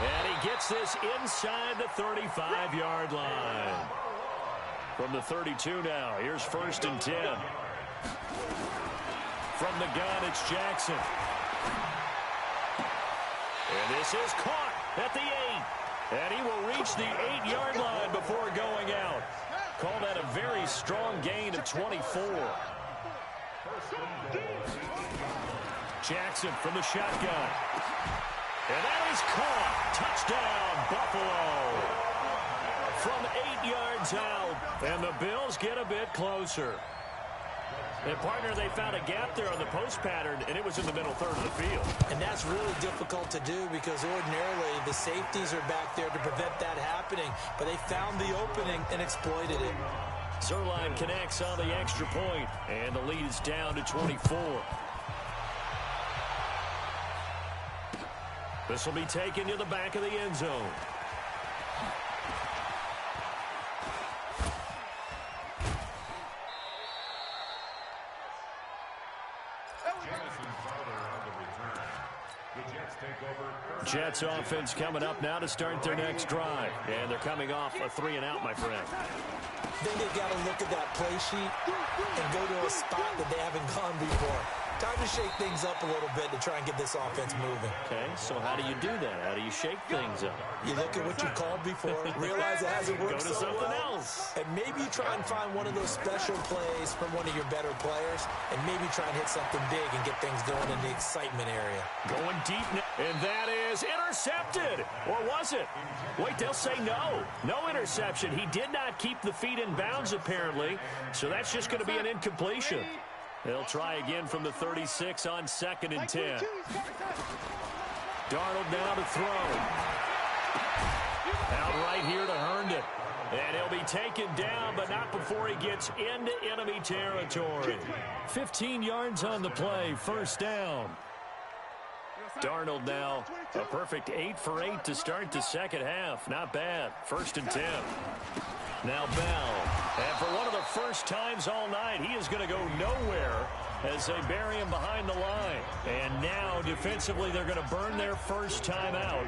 And he gets this inside the 35-yard line. From the 32 now, here's 1st and 10. From the gun, it's Jackson. And this is caught at the 8. And he will reach the 8-yard line before going out. Call that a very strong gain of 24. Jackson from the shotgun. And that is caught. Touchdown, Buffalo. From 8 yards out. And the Bills get a bit closer. And, partner, they found a gap there on the post pattern, and it was in the middle third of the field. And that's really difficult to do because ordinarily the safeties are back there to prevent that happening. But they found the opening and exploited it. Zerline connects on the extra point, and the lead is down to 24. This will be taken to the back of the end zone. Jets offense coming up now to start their next drive. And they're coming off a 3-and-out, my friend. Then they got to look at that play sheet and go to a spot that they haven't gone before. Time to shake things up a little bit to try and get this offense moving. Okay, so how do you do that? How do you shake things up? You look at what you called before, realize it hasn't worked Go to so something well, else. and maybe you try and find one of those special plays from one of your better players, and maybe try and hit something big and get things going in the excitement area. Going deep, and that is intercepted. Or was it? Wait, they'll say no. No interception. He did not keep the feet in bounds, apparently, so that's just going to be an incompletion. They'll try again from the 36 on 2nd and 10. Darnold now to throw. Out right here to Herndon. And he'll be taken down, but not before he gets into enemy territory. 15 yards on the play, first down. Darnold now a perfect 8 for 8 to start the second half. Not bad. 1st and 10. Now Bell. And for one of the first times all night, he is going to go nowhere as they bury him behind the line. And now defensively they're going to burn their first time out.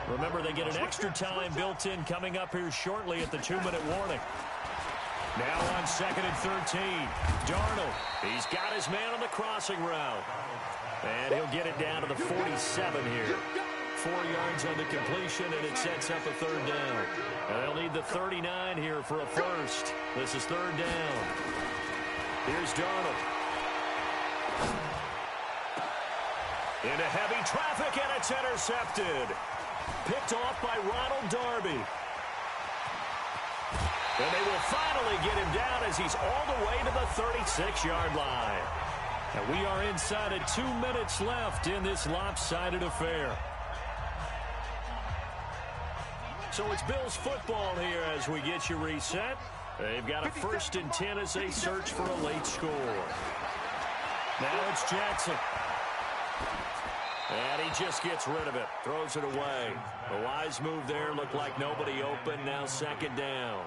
Remember, they get an extra time built in coming up here shortly at the 2-minute warning. Now on 2nd and 13. Darnold. He's got his man on the crossing route. And he'll get it down to the 47 here. 4 yards on the completion, and it sets up a 3rd down. And they'll need the 39 here for a first. This is 3rd down. Here's Darnold. Into heavy traffic, and it's intercepted. Picked off by Ronald Darby. And they will finally get him down as he's all the way to the 36-yard line. And we are inside of 2 minutes left in this lopsided affair. So it's Bills football here as we get you reset. They've got a 1st and 10 as they search for a late score. Now it's Jackson. And he just gets rid of it. Throws it away. A wise move there. Looked like nobody open. Now 2nd down.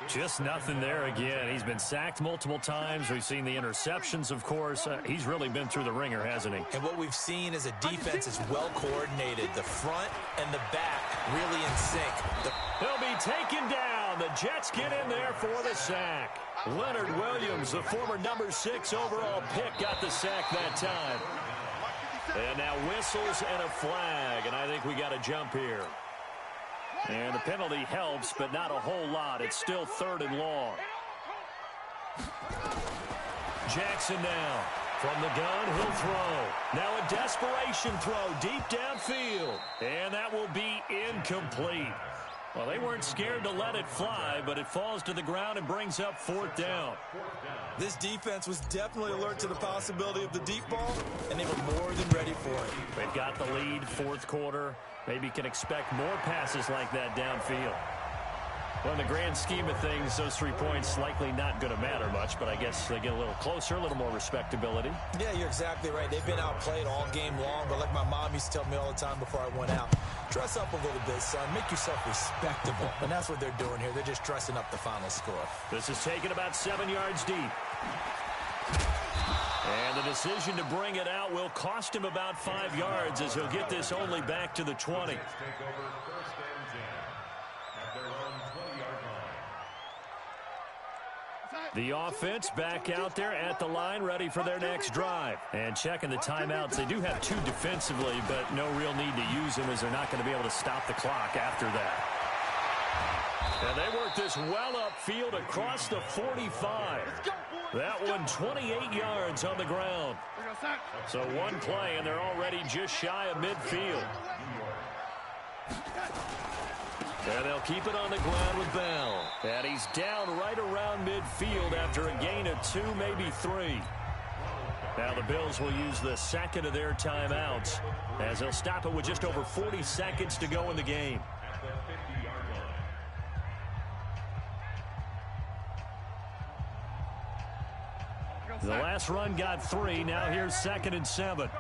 Just nothing there again. He's been sacked multiple times. We've seen the interceptions, of course. He's really been through the ringer, hasn't he? And what we've seen is a defense is well coordinated. The front and the back really in sync. He'll be taken down. The Jets get in there for the sack. Leonard Williams, the former number 6 overall pick, got the sack that time. And now whistles and a flag. And I think we got a jump here. And the penalty helps, but not a whole lot. It's still 3rd and long. Jackson now. From the gun, he'll throw. Now a desperation throw deep downfield. And that will be incomplete. Well, they weren't scared to let it fly, but it falls to the ground and brings up 4th down. This defense was definitely alert to the possibility of the deep ball, and they were more than ready for it. They've got the lead, 4th quarter. Maybe can expect more passes like that downfield. Well, in the grand scheme of things, those 3 points likely not going to matter much, but I guess they get a little closer, a little more respectability. Yeah, you're exactly right. They've been outplayed all game long, but like my mom used to tell me all the time before I went out, dress up a little bit, son. Make yourself respectable. And that's what they're doing here. They're just dressing up the final score. This is taken about 7 yards deep. And the decision to bring it out will cost him about 5 yards as he'll get this only back to the 20. The offense back out there at the line, ready for their next drive. And checking the timeouts. They do have 2 defensively, but no real need to use them as they're not going to be able to stop the clock after that. And they work this well upfield across the 45. That one 28 yards on the ground. So one play, and they're already just shy of midfield. And they'll keep it on the ground with Bell. And he's down right around midfield after a gain of 2, maybe 3. Now the Bills will use the 2nd of their timeouts as they'll stop it with just over 40 seconds to go in the game. The last run got 3. Now here's 2nd and 7.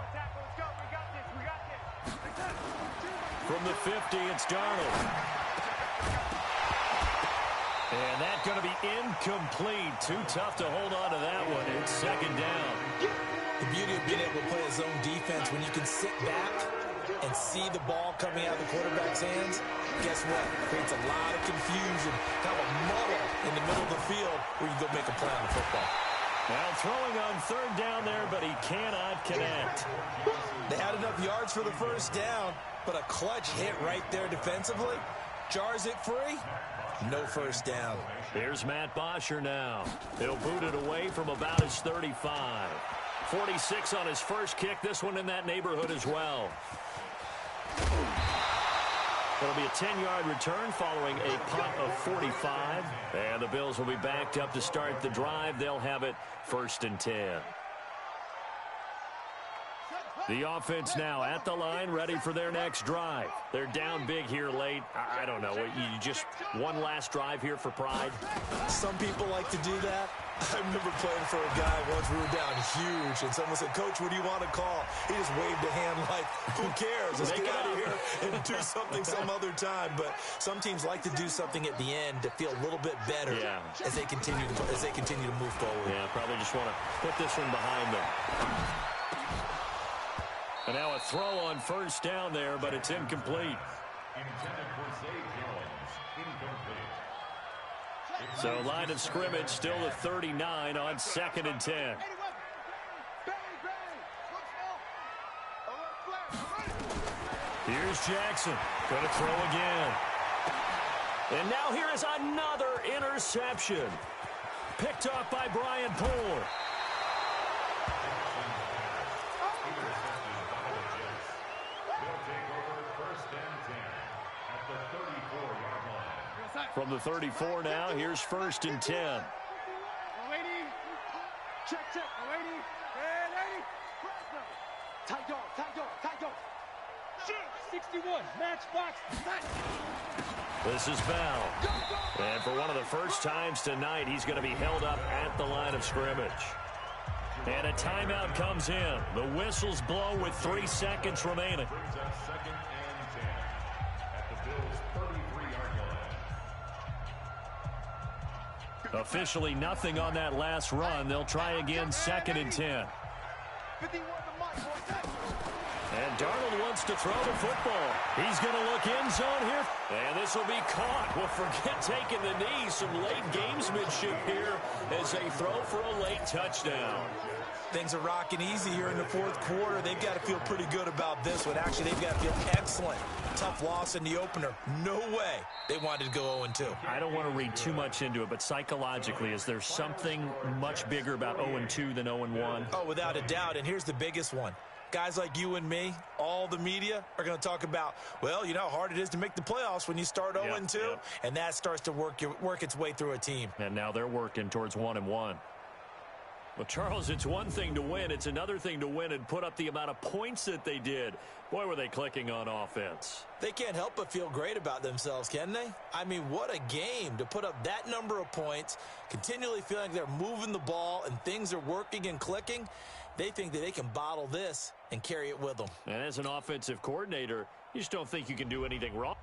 From the 50, it's Darnold. And that's going to be incomplete. Too tough to hold on to that one. It's 2nd down. The beauty of being able to play a zone defense when you can sit back and see the ball coming out of the quarterback's hands, guess what? It creates a lot of confusion, kind of a muddle in the middle of the field where you go make a play on the football. Now throwing on third down there, but he cannot connect. They had enough yards for the first down, but a clutch hit right there defensively jars it free. No first down. Here's Matt Bosher now. He'll boot it away from about his 35. 46 on his first kick. This one in that neighborhood as well. It'll be a 10-yard return following a punt of 45. And the Bills will be backed up to start the drive. They'll have it 1st and 10. The offense now at the line, ready for their next drive. They're down big here late. I don't know. You just one last drive here for pride? Some people like to do that. I remember playing for a guy once. We were down huge, and someone said, "Coach, what do you want to call?" He just waved a hand like, "Who cares? Let's get out of here and do something some other time." But some teams like to do something at the end to feel a little bit better as they continue to move forward. Yeah, probably just want to put this one behind them. And now a throw on first down there, but it's incomplete. Intended for Zay Jones. Incomplete. So line of scrimmage still at 39 on 2nd and 10. Here's Jackson. Going to throw again. And now here is another interception. Picked off by Brian Poole. From the 34 now, here's 1st and 10. Waiting. Check. Waiting. And 80. Tight dog. Shoot. 61. Matchbox. This is Bell. And for one of the first times tonight, he's going to be held up at the line of scrimmage. And a timeout comes in. The whistles blow with 3 seconds remaining. Brings up 2nd and 10 at the Bills' 33-yard line. Officially nothing on that last run. They'll try again 2nd and 10. And Darnold wants to throw the football. He's going to look end zone here. And this will be caught. Well, forget taking the knee. Some late gamesmanship here as they throw for a late touchdown. Things are rocking easy here in the 4th quarter. They've got to feel pretty good about this one. Actually, they've got to feel excellent. Tough loss in the opener. No way they wanted to go 0-2. I don't want to read too much into it, but psychologically, is there something much bigger about 0-2 than 0-1? Oh, without a doubt. And here's the biggest one. Guys like you and me, all the media, are going to talk about, well, you know how hard it is to make the playoffs when you start 0-2. Yep. And that starts to work its way through a team. And now they're working towards 1-1. Well, Charles, it's one thing to win. It's another thing to win and put up the amount of points that they did. Boy, were they clicking on offense. They can't help but feel great about themselves, can they? I mean, what a game to put up that number of points, continually feeling like they're moving the ball and things are working and clicking. They think that they can bottle this and carry it with them. And as an offensive coordinator, you just don't think you can do anything wrong.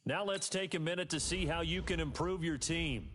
Now let's take a minute to see how you can improve your team.